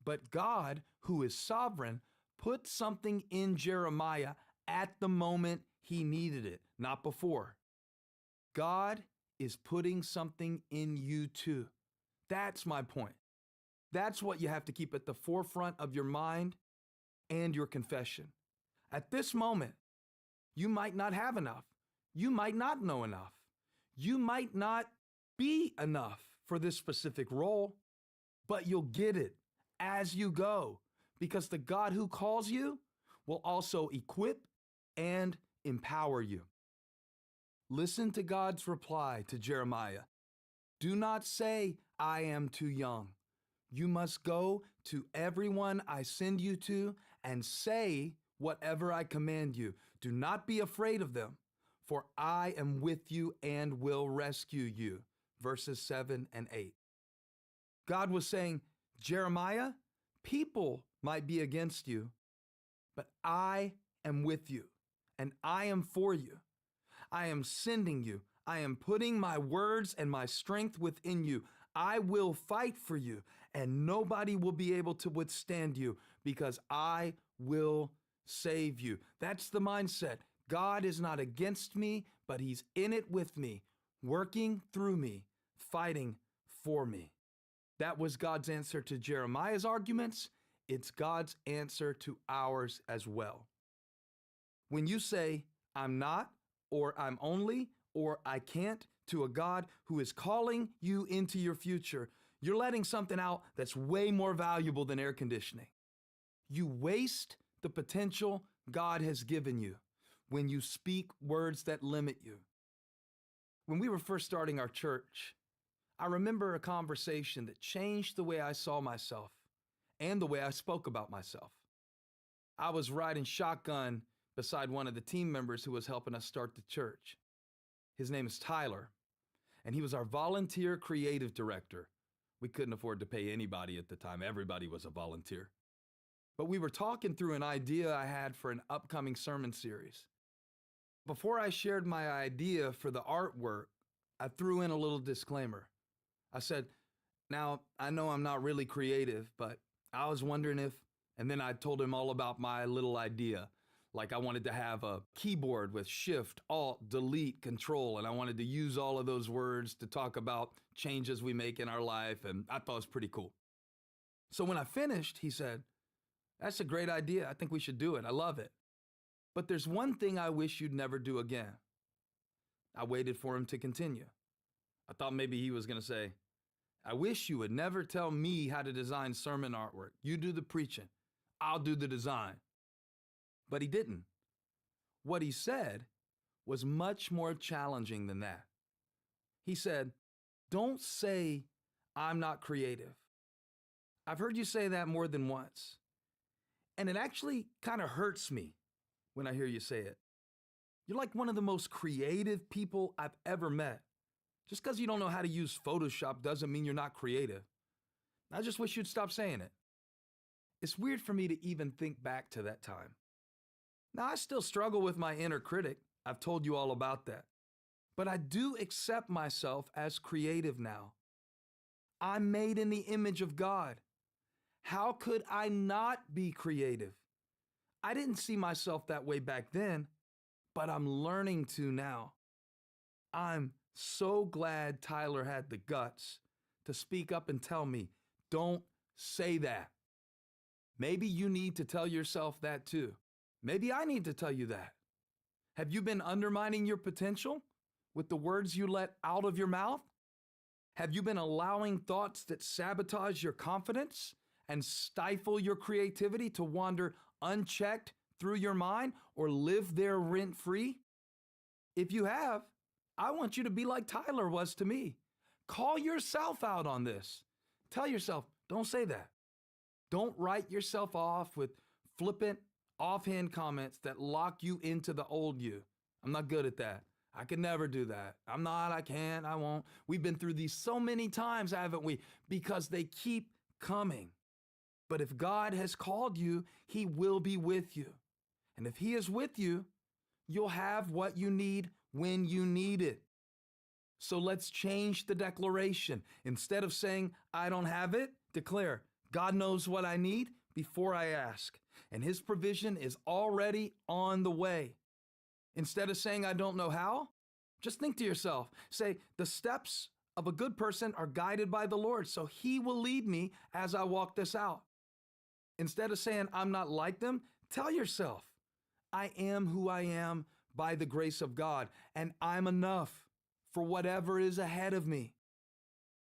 But God, who is sovereign, put something in Jeremiah at the moment he needed it, not before. God is putting something in you too. That's my point. That's what you have to keep at the forefront of your mind and your confession. At this moment, you might not have enough. You might not know enough. You might not be enough for this specific role, but you'll get it as you go because the God who calls you will also equip and empower you. Listen to God's reply to Jeremiah. Do not say, "I am too young." You must go to everyone I send you to and say whatever I command you. Do not be afraid of them, for I am with you and will rescue you. Verses 7 and 8. God was saying, Jeremiah, people might be against you, but I am with you and I am for you. I am sending you. I am putting my words and my strength within you. I will fight for you, and nobody will be able to withstand you because I will save you. That's the mindset. God is not against me, but He's in it with me, working through me, fighting for me. That was God's answer to Jeremiah's arguments. It's God's answer to ours as well. When you say, "I'm not," or "I'm only," or "I can't," to a God who is calling you into your future, you're letting something out that's way more valuable than air conditioning. You waste the potential God has given you when you speak words that limit you. When we were first starting our church, I remember a conversation that changed the way I saw myself and the way I spoke about myself. I was riding shotgun beside one of the team members who was helping us start the church. His name is Tyler, and he was our volunteer creative director. We couldn't afford to pay anybody at the time. Everybody was a volunteer. But we were talking through an idea I had for an upcoming sermon series. Before I shared my idea for the artwork, I threw in a little disclaimer. I said, "Now, I know I'm not really creative, but I was wondering if," and then I told him all about my little idea. Like I wanted to have a keyboard with Shift, Alt, Delete, Control, and I wanted to use all of those words to talk about changes we make in our life, and I thought it was pretty cool. So when I finished, he said, "That's a great idea. I think we should do it. I love it. But there's one thing I wish you'd never do again." I waited for him to continue. I thought maybe he was going to say, I wish you would never tell me how to design sermon artwork. You do the preaching. I'll do the design. But he didn't. What he said was much more challenging than that. He said, don't say I'm not creative. I've heard you say that more than once. And it actually kind of hurts me when I hear you say it. You're like one of the most creative people I've ever met. Just because you don't know how to use Photoshop doesn't mean you're not creative. I just wish you'd stop saying it. It's weird for me to even think back to that time. Now, I still struggle with my inner critic. I've told you all about that. But I do accept myself as creative now. I'm made in the image of God. How could I not be creative? I didn't see myself that way back then, but I'm learning to now. I'm so glad Tyler had the guts to speak up and tell me, don't say that. Maybe you need to tell yourself that too. Maybe I need to tell you that. Have you been undermining your potential with the words you let out of your mouth? Have you been allowing thoughts that sabotage your confidence and stifle your creativity to wander unchecked through your mind or live there rent-free? If you have, I want you to be like Tyler was to me. Call yourself out on this. Tell yourself, don't say that. Don't write yourself off with flippant, offhand comments that lock you into the old you. I'm not good at that. I could never do that. I'm not, I can't, I won't. We've been through these so many times, haven't we? Because they keep coming. But if God has called you, He will be with you. And if He is with you, you'll have what you need when you need it. So let's change the declaration. Instead of saying, I don't have it, declare, God knows what I need before I ask. And His provision is already on the way. Instead of saying, I don't know how, just think to yourself, say, the steps of a good person are guided by the Lord, so He will lead me as I walk this out. Instead of saying, I'm not like them, tell yourself, I am who I am by the grace of God, and I'm enough for whatever is ahead of me.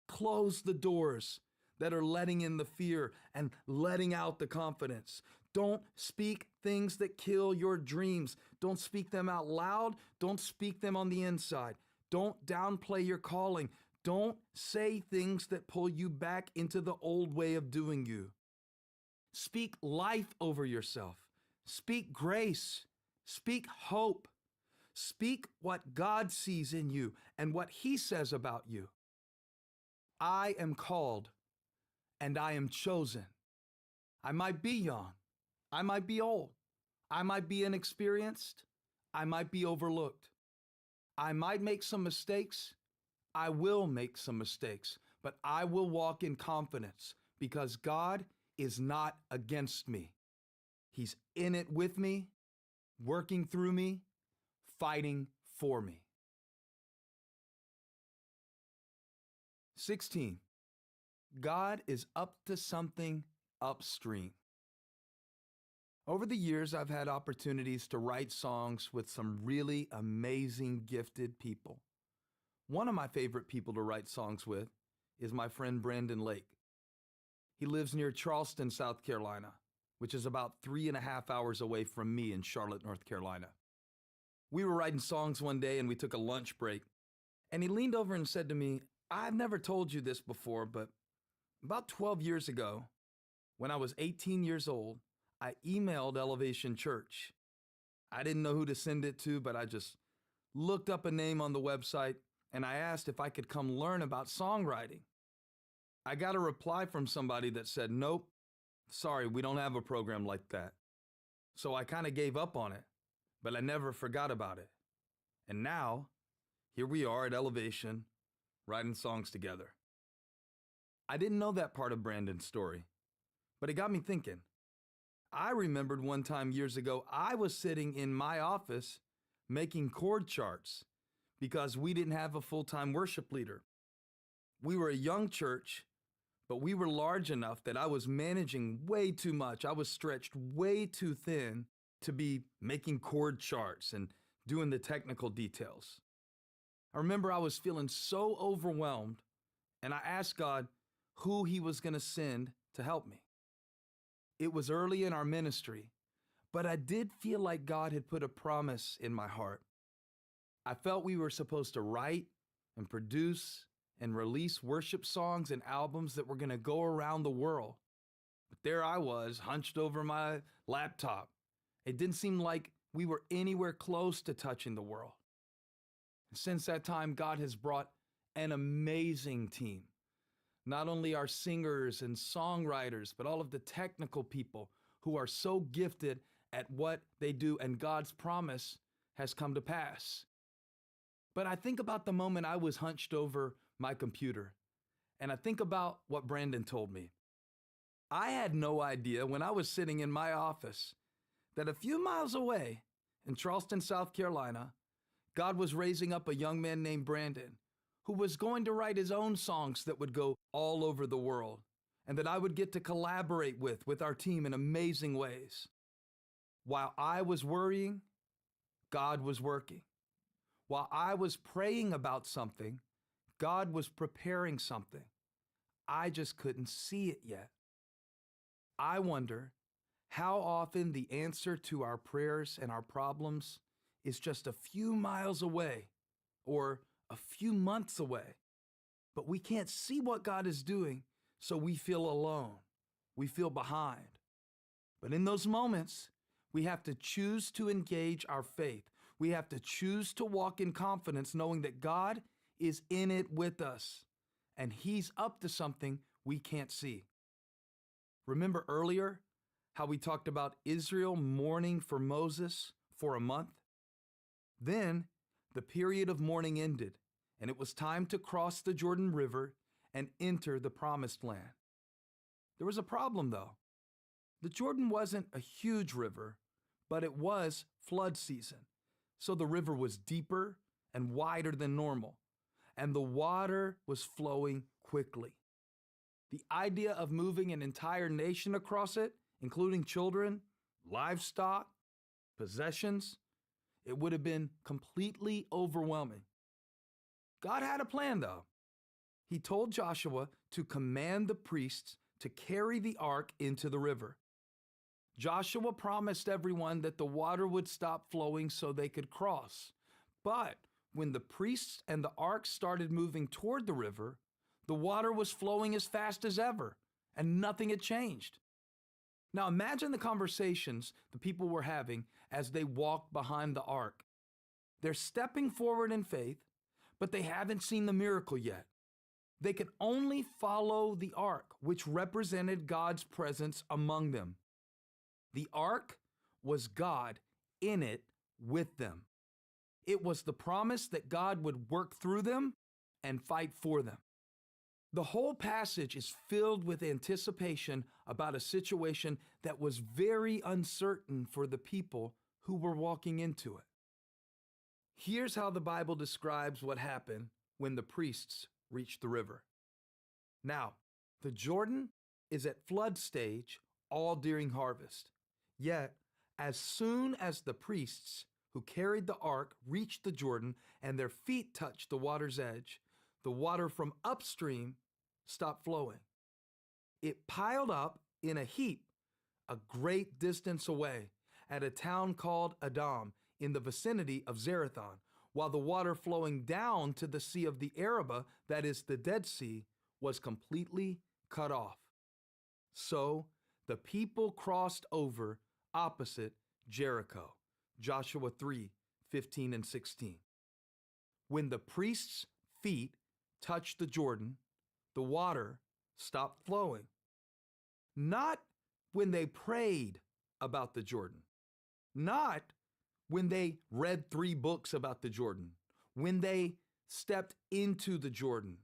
Close the doors that are letting in the fear and letting out the confidence. Don't speak things that kill your dreams. Don't speak them out loud. Don't speak them on the inside. Don't downplay your calling. Don't say things that pull you back into the old way of doing you. Speak life over yourself. Speak grace. Speak hope. Speak what God sees in you and what He says about you. I am called and I am chosen. I might be young. I might be old. I might be inexperienced. I might be overlooked. I might make some mistakes. I will make some mistakes, but I will walk in confidence because God is not against me. He's in it with me, working through me, fighting for me. 16. God is up to something upstream. Over the years, I've had opportunities to write songs with some really amazing, gifted people. One of my favorite people to write songs with is my friend Brandon Lake. He lives near Charleston, South Carolina, which is about 3.5 hours away from me in Charlotte, North Carolina. We were writing songs one day and we took a lunch break, and he leaned over and said to me, I've never told you this before, but about 12 years ago, when I was 18 years old, I emailed Elevation Church. I didn't know who to send it to, but I just looked up a name on the website and I asked if I could come learn about songwriting. I got a reply from somebody that said, nope, sorry, we don't have a program like that. So I kind of gave up on it, but I never forgot about it. And now, here we are at Elevation, writing songs together. I didn't know that part of Brandon's story, but it got me thinking. I remembered one time years ago, I was sitting in my office making chord charts because we didn't have a full-time worship leader. We were a young church, but we were large enough that I was managing way too much. I was stretched way too thin to be making chord charts and doing the technical details. I remember I was feeling so overwhelmed, and I asked God, who he was going to send to help me. It was early in our ministry, but I did feel like God had put a promise in my heart. I felt we were supposed to write and produce and release worship songs and albums that were going to go around the world. But there I was, hunched over my laptop. It didn't seem like we were anywhere close to touching the world. Since that time, God has brought an amazing team. Not only our singers and songwriters, but all of the technical people who are so gifted at what they do, and God's promise has come to pass. But I think about the moment I was hunched over my computer, and I think about what Brandon told me. I had no idea when I was sitting in my office that a few miles away in Charleston, South Carolina, God was raising up a young man named Brandon who was going to write his own songs that would go all over the world, and that I would get to collaborate with our team in amazing ways. While I was worrying, God was working. While I was praying about something, God was preparing something. I just couldn't see it yet. I wonder how often the answer to our prayers and our problems is just a few miles away or a few months away, but we can't see what God is doing, so we feel alone. We feel behind. But in those moments, we have to choose to engage our faith. We have to choose to walk in confidence, knowing that God is in it with us, and He's up to something we can't see. Remember earlier how we talked about Israel mourning for Moses for a month? Then the period of mourning ended, and it was time to cross the Jordan River and enter the Promised Land. There was a problem, though. The Jordan wasn't a huge river, but it was flood season, so the river was deeper and wider than normal, and the water was flowing quickly. The idea of moving an entire nation across it, including children, livestock, possessions, it would have been completely overwhelming. God had a plan, though. He told Joshua to command the priests to carry the ark into the river. Joshua promised everyone that the water would stop flowing so they could cross. But when the priests and the ark started moving toward the river, the water was flowing as fast as ever, and nothing had changed. Now imagine the conversations the people were having as they walked behind the ark. They're stepping forward in faith, but they haven't seen the miracle yet. They could only follow the ark, which represented God's presence among them. The ark was God in it with them. It was the promise that God would work through them and fight for them. The whole passage is filled with anticipation about a situation that was very uncertain for the people who were walking into it. Here's how the Bible describes what happened when the priests reached the river. Now, the Jordan is at flood stage all during harvest. Yet, as soon as the priests who carried the ark reached the Jordan and their feet touched the water's edge, the water from upstream stopped flowing. It piled up in a heap a great distance away at a town called Adam in the vicinity of Zarethan, while the water flowing down to the Sea of the Arabah, that is the Dead Sea, was completely cut off. So the people crossed over opposite Jericho. Joshua 3:15 and 16. When the priests' feet touched the Jordan, the water stopped flowing. Not when they prayed about the Jordan. Not when they read 3 books about the Jordan. When they stepped into the Jordan.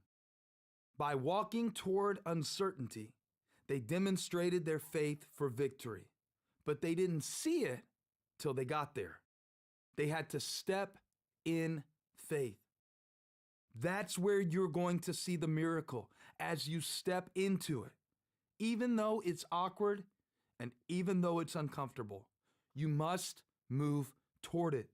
By walking toward uncertainty, they demonstrated their faith for victory. But they didn't see it till they got there. They had to step in faith. That's where you're going to see the miracle, as you step into it. Even though it's awkward and even though it's uncomfortable, you must move toward it.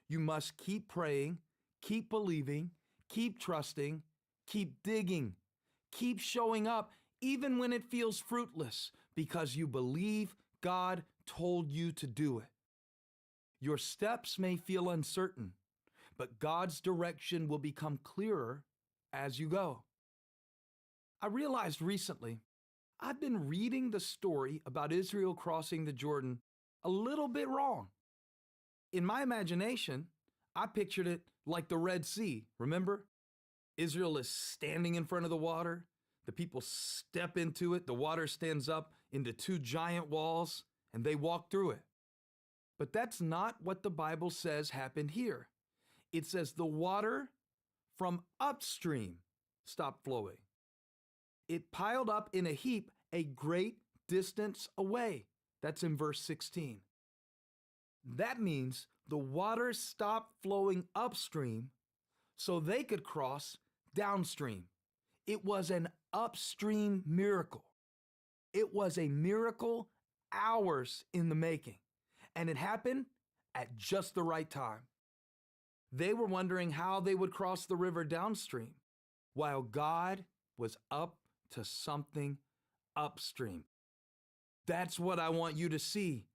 You must keep praying, keep believing, keep trusting, keep digging, Keep showing up even when it feels fruitless because you believe God told you to do it. Your steps may feel uncertain, but God's direction will become clearer as you go. I realized recently I've been reading the story about Israel crossing the Jordan a little bit wrong. In my imagination, I pictured it like the Red Sea, remember? Israel is standing in front of the water. The people step into it. The water stands up into two giant walls, and they walk through it. But that's not what the Bible says happened here. It says the water from upstream stopped flowing. It piled up in a heap a great distance away. That's in verse 16. That means the water stopped flowing upstream so they could cross downstream. It was an upstream miracle. It was a miracle hours in the making, and it happened at just the right time. They were wondering how they would cross the river downstream, while God was up to something upstream. That's what I want you to see.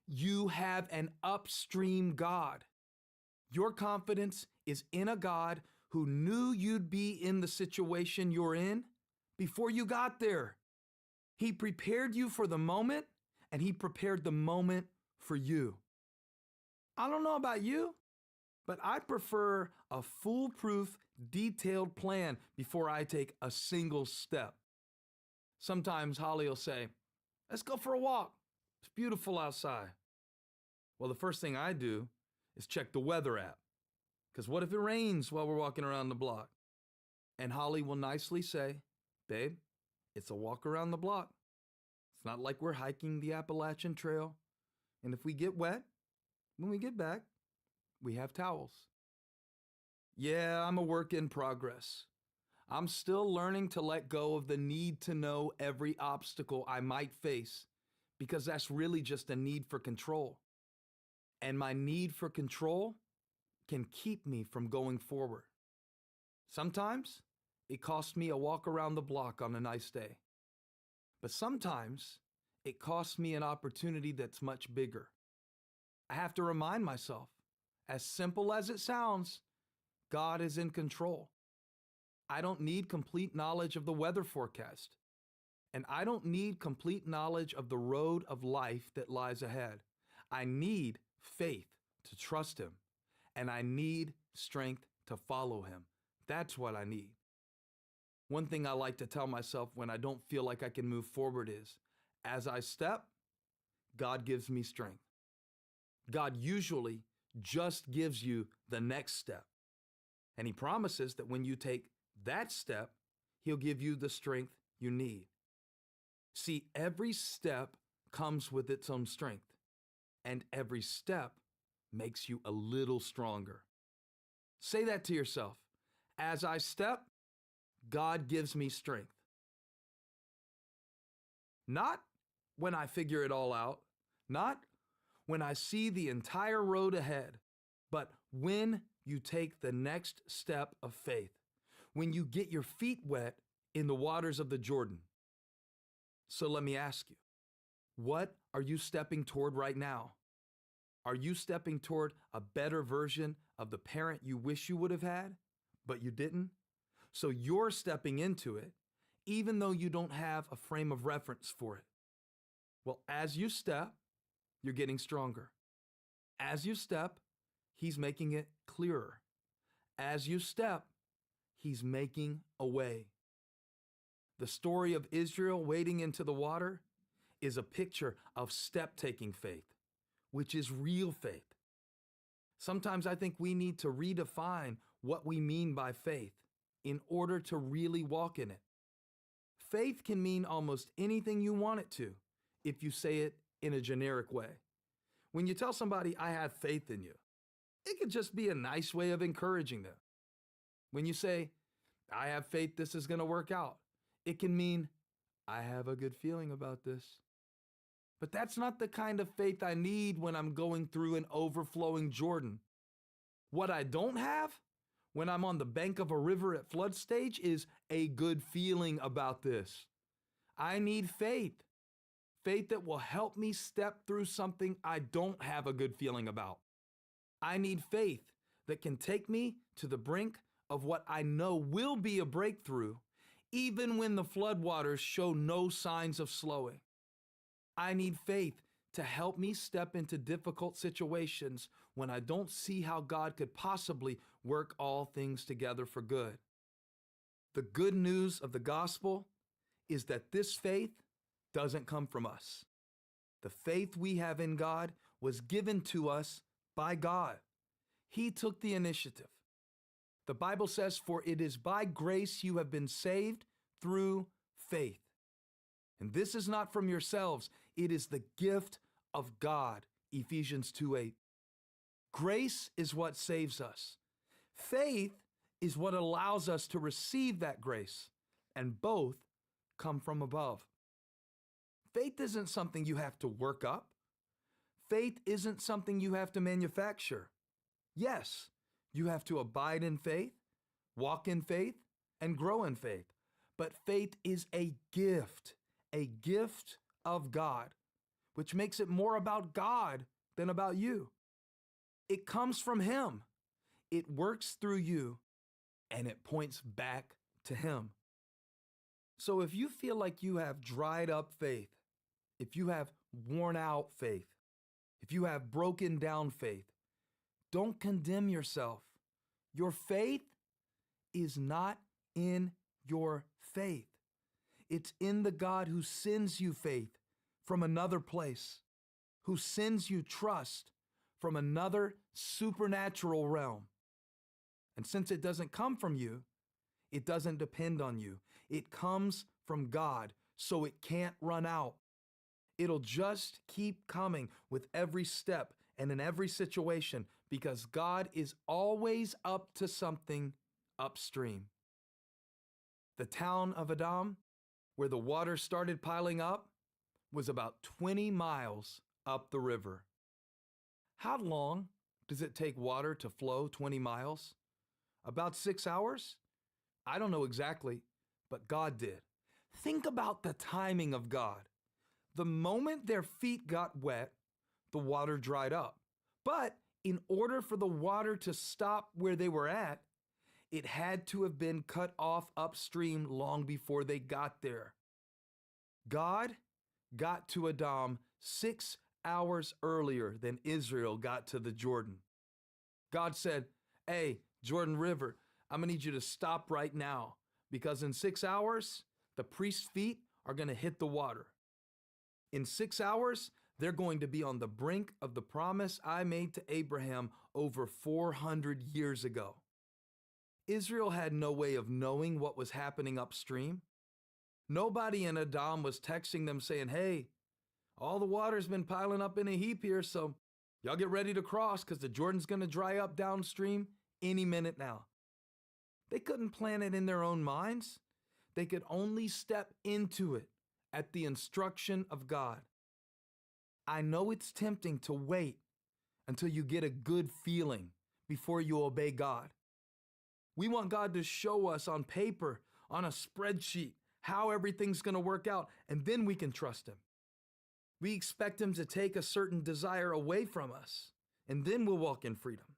You have an upstream God. Your confidence is in a God who knew you'd be in the situation you're in before you got there. He prepared you for the moment, and he prepared the moment for you. I don't know about you, but I prefer a foolproof, detailed plan before I take a single step. Sometimes Holly will say, "Let's go for a walk. It's beautiful outside." Well, the first thing I do is check the weather app. Because what if it rains while we're walking around the block? And Holly will nicely say, "Babe, it's a walk around the block. It's not like we're hiking the Appalachian Trail. And if we get wet, when we get back, we have towels." Yeah, I'm a work in progress. I'm still learning to let go of the need to know every obstacle I might face, because that's really just a need for control. And my need for control can keep me from going forward. Sometimes it costs me a walk around the block on a nice day. But sometimes it costs me an opportunity that's much bigger. I have to remind myself, as simple as it sounds, God is in control. I don't need complete knowledge of the weather forecast. And I don't need complete knowledge of the road of life that lies ahead. I need faith to trust him. And I need strength to follow him. That's what I need. One thing I like to tell myself when I don't feel like I can move forward is, as I step, God gives me strength. God usually just gives you the next step. And he promises that when you take that step, he'll give you the strength you need. See, every step comes with its own strength, and every step makes you a little stronger. Say that to yourself. As I step, God gives me strength. Not when I figure it all out, not when I see the entire road ahead, but when you take the next step of faith, when you get your feet wet in the waters of the Jordan. So let me ask you, what are you stepping toward right now? Are you stepping toward a better version of the parent you wish you would have had, but you didn't? So you're stepping into it, even though you don't have a frame of reference for it. Well, as you step, you're getting stronger. As you step, he's making it clearer. As you step, he's making a way. The story of Israel wading into the water is a picture of step-taking faith, which is real faith. Sometimes I think we need to redefine what we mean by faith in order to really walk in it. Faith can mean almost anything you want it to if you say it in a generic way. When you tell somebody, "I have faith in you," it could just be a nice way of encouraging them. When you say, "I have faith this is going to work out," it can mean, "I have a good feeling about this." But that's not the kind of faith I need when I'm going through an overflowing Jordan. What I don't have? when I'm on the bank of a river at flood stage is a good feeling about this. I need faith. Faith that will help me step through something I don't have a good feeling about. I need faith that can take me to the brink of what I know will be a breakthrough, even when the floodwaters show no signs of slowing. I need faith to help me step into difficult situations when I don't see how God could possibly work all things together for good. The good news of the gospel is that this faith doesn't come from us. The faith we have in God was given to us by God. He took the initiative. The Bible says, "For it is by grace you have been saved through faith." And this is not from yourselves, it is the gift of God, Ephesians 2:8. Grace is what saves us. Faith is what allows us to receive that grace, and both come from above. Faith isn't something you have to work up. Faith isn't something you have to manufacture. Yes, you have to abide in faith, walk in faith, and grow in faith. But faith is a gift of God, which makes it more about God than about you. It comes from Him. It works through you, and it points back to Him. So if you feel like you have dried up faith, if you have worn out faith, if you have broken down faith, don't condemn yourself. Your faith is not in your faith. It's in the God who sends you faith from another place, who sends you trust from another supernatural realm. And since it doesn't come from you, it doesn't depend on you. It comes from God, so it can't run out. It'll just keep coming with every step and in every situation because God is always up to something upstream. The town of Adam, where the water started piling up, was about 20 miles up the river. How long does it take water to flow 20 miles? About 6 hours? I don't know exactly, but God did. Think about the timing of God. The moment their feet got wet, the water dried up. But in order for the water to stop where they were at, it had to have been cut off upstream long before they got there. God got to Adam 6 hours earlier than Israel got to the Jordan. God said, "Hey, Jordan River, I'm going to need you to stop right now because in 6 hours, the priest's feet are going to hit the water. In 6 hours, they're going to be on the brink of the promise I made to Abraham over 400 years ago." Israel had no way of knowing what was happening upstream. Nobody in Adam was texting them saying, "Hey, all the water's been piling up in a heap here, so y'all get ready to cross because the Jordan's going to dry up downstream any minute now." They couldn't plan it in their own minds. They could only step into it at the instruction of God. I know it's tempting to wait until you get a good feeling before you obey God. We want God to show us on paper, on a spreadsheet, how everything's going to work out, and then we can trust Him. We expect Him to take a certain desire away from us, and then we'll walk in freedom.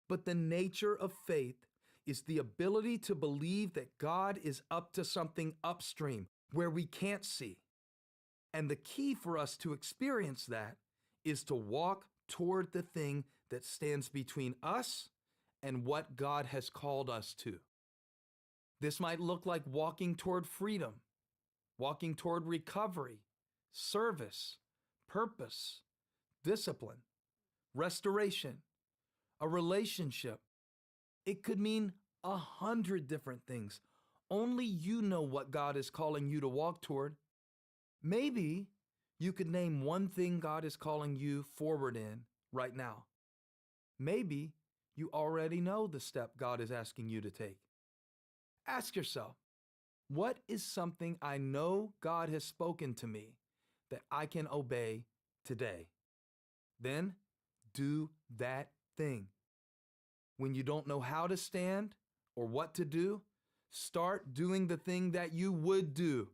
But the nature of faith is the ability to believe that God is up to something upstream where we can't see. And the key for us to experience that is to walk toward the thing that stands between us and what God has called us to. This might look like walking toward freedom, walking toward recovery, service, purpose, discipline, restoration, a relationship. It could mean 100 different things. Only you know what God is calling you to walk toward. Maybe you could name one thing God is calling you forward in right now. Maybe you already know the step God is asking you to take. Ask yourself, what is something I know God has spoken to me that I can obey today? Then do that thing. When you don't know how to stand or what to do, start doing the thing that you would do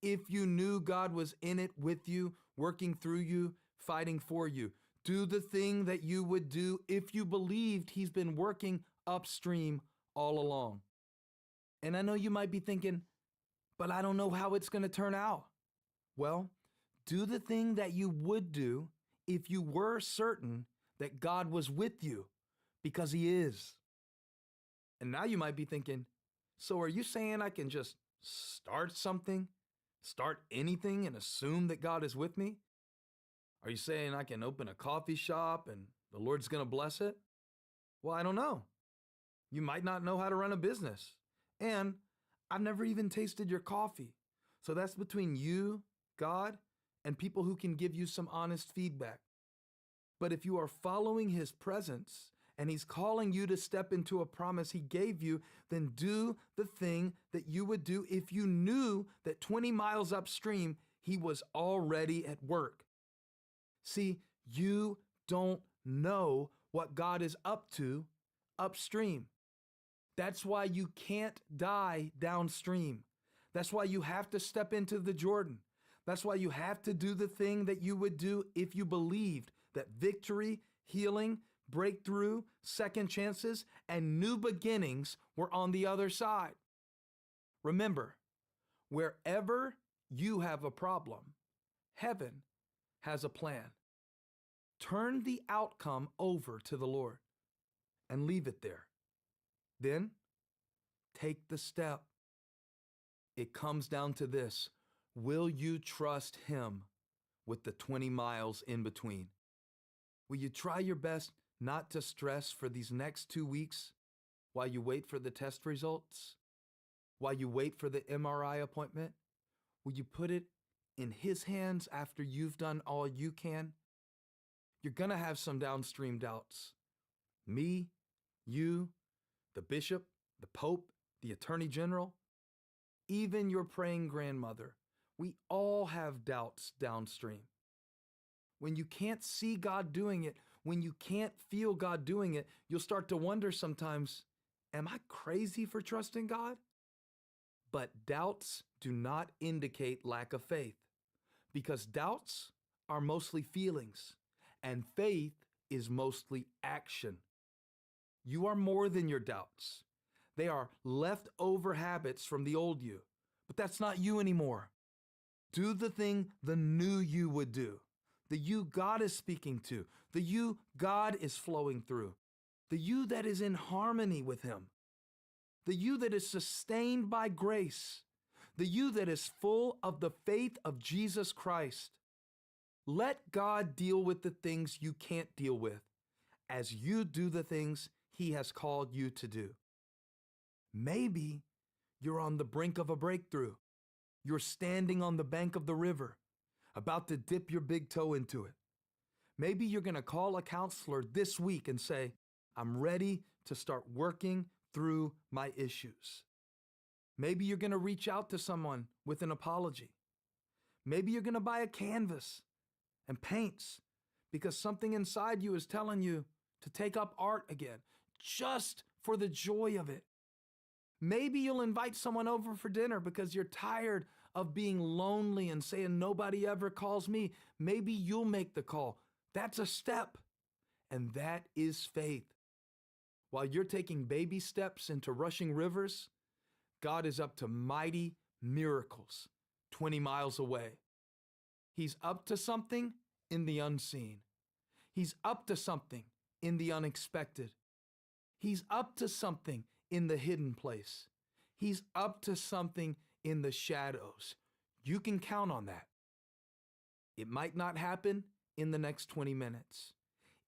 if you knew God was in it with you, working through you, fighting for you. Do the thing that you would do if you believed He's been working upstream all along. And I know you might be thinking, but I don't know how it's going to turn out. Well, do the thing that you would do if you were certain that God was with you, because He is. And now you might be thinking, so are you saying I can just start something, start anything and assume that God is with me? Are you saying I can open a coffee shop and the Lord's going to bless it? Well, I don't know. You might not know how to run a business. And I've never even tasted your coffee. So that's between you, God, and people who can give you some honest feedback. But if you are following His presence and He's calling you to step into a promise He gave you, then do the thing that you would do if you knew that 20 miles upstream He was already at work. See, you don't know what God is up to upstream. That's why you can't die downstream. That's why you have to step into the Jordan. That's why you have to do the thing that you would do if you believed that victory, healing, breakthrough, second chances, and new beginnings were on the other side. Remember, wherever you have a problem, heaven has a plan. Turn the outcome over to the Lord and leave it there. Then take the step. It comes down to this: will you trust Him with the 20 miles in between? Will you try your best not to stress for these next 2 weeks while you wait for the test results? While you wait for the MRI appointment? Will you put it in His hands after you've done all you can? You're going to have some downstream doubts. Me, you, the bishop, the pope, the attorney general, even your praying grandmother. We all have doubts downstream. When you can't see God doing it, when you can't feel God doing it, you'll start to wonder sometimes, am I crazy for trusting God? But doubts do not indicate lack of faith, because doubts are mostly feelings and faith is mostly action. You are more than your doubts. They are leftover habits from the old you, but that's not you anymore. Do the thing the new you would do, the you God is speaking to, the you God is flowing through, the you that is in harmony with Him, the you that is sustained by grace, the you that is full of the faith of Jesus Christ. Let God deal with the things you can't deal with as you do the things He has called you to do. Maybe you're on the brink of a breakthrough. You're standing on the bank of the river, about to dip your big toe into it. Maybe you're going to call a counselor this week and say, I'm ready to start working through my issues. Maybe you're going to reach out to someone with an apology. Maybe you're going to buy a canvas and paints because something inside you is telling you to take up art again, just for the joy of it. Maybe you'll invite someone over for dinner because you're tired of being lonely and saying nobody ever calls me. Maybe you'll make the call. That's a step, and that is faith. While you're taking baby steps into rushing rivers, God is up to mighty miracles 20 miles away. He's up to something in the unseen. He's up to something in the unexpected. He's up to something in the hidden place. He's up to something in the shadows. You can count on that. It might not happen in the next 20 minutes.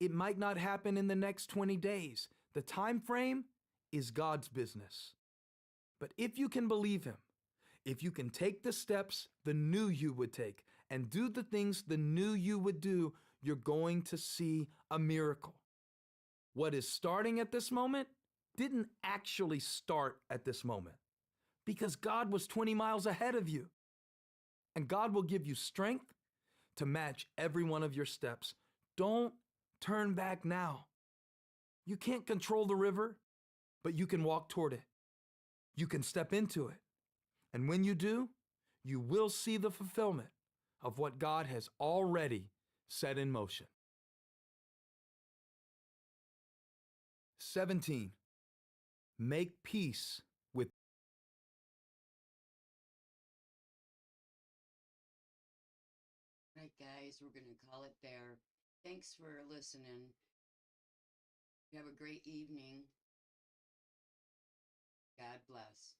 It might not happen in the next 20 days. The time frame is God's business. But if you can believe Him, if you can take the steps the new you would take and do the things the new you would do, you're going to see a miracle. What is starting at this moment didn't actually start at this moment because God was 20 miles ahead of you. And God will give you strength to match every one of your steps. Don't turn back now. You can't control the river, but you can walk toward it. You can step into it. And when you do, you will see the fulfillment of what God has already set in motion. 17. Make peace with. All right, guys, we're going to call it there. Thanks for listening. You have a great evening. God bless.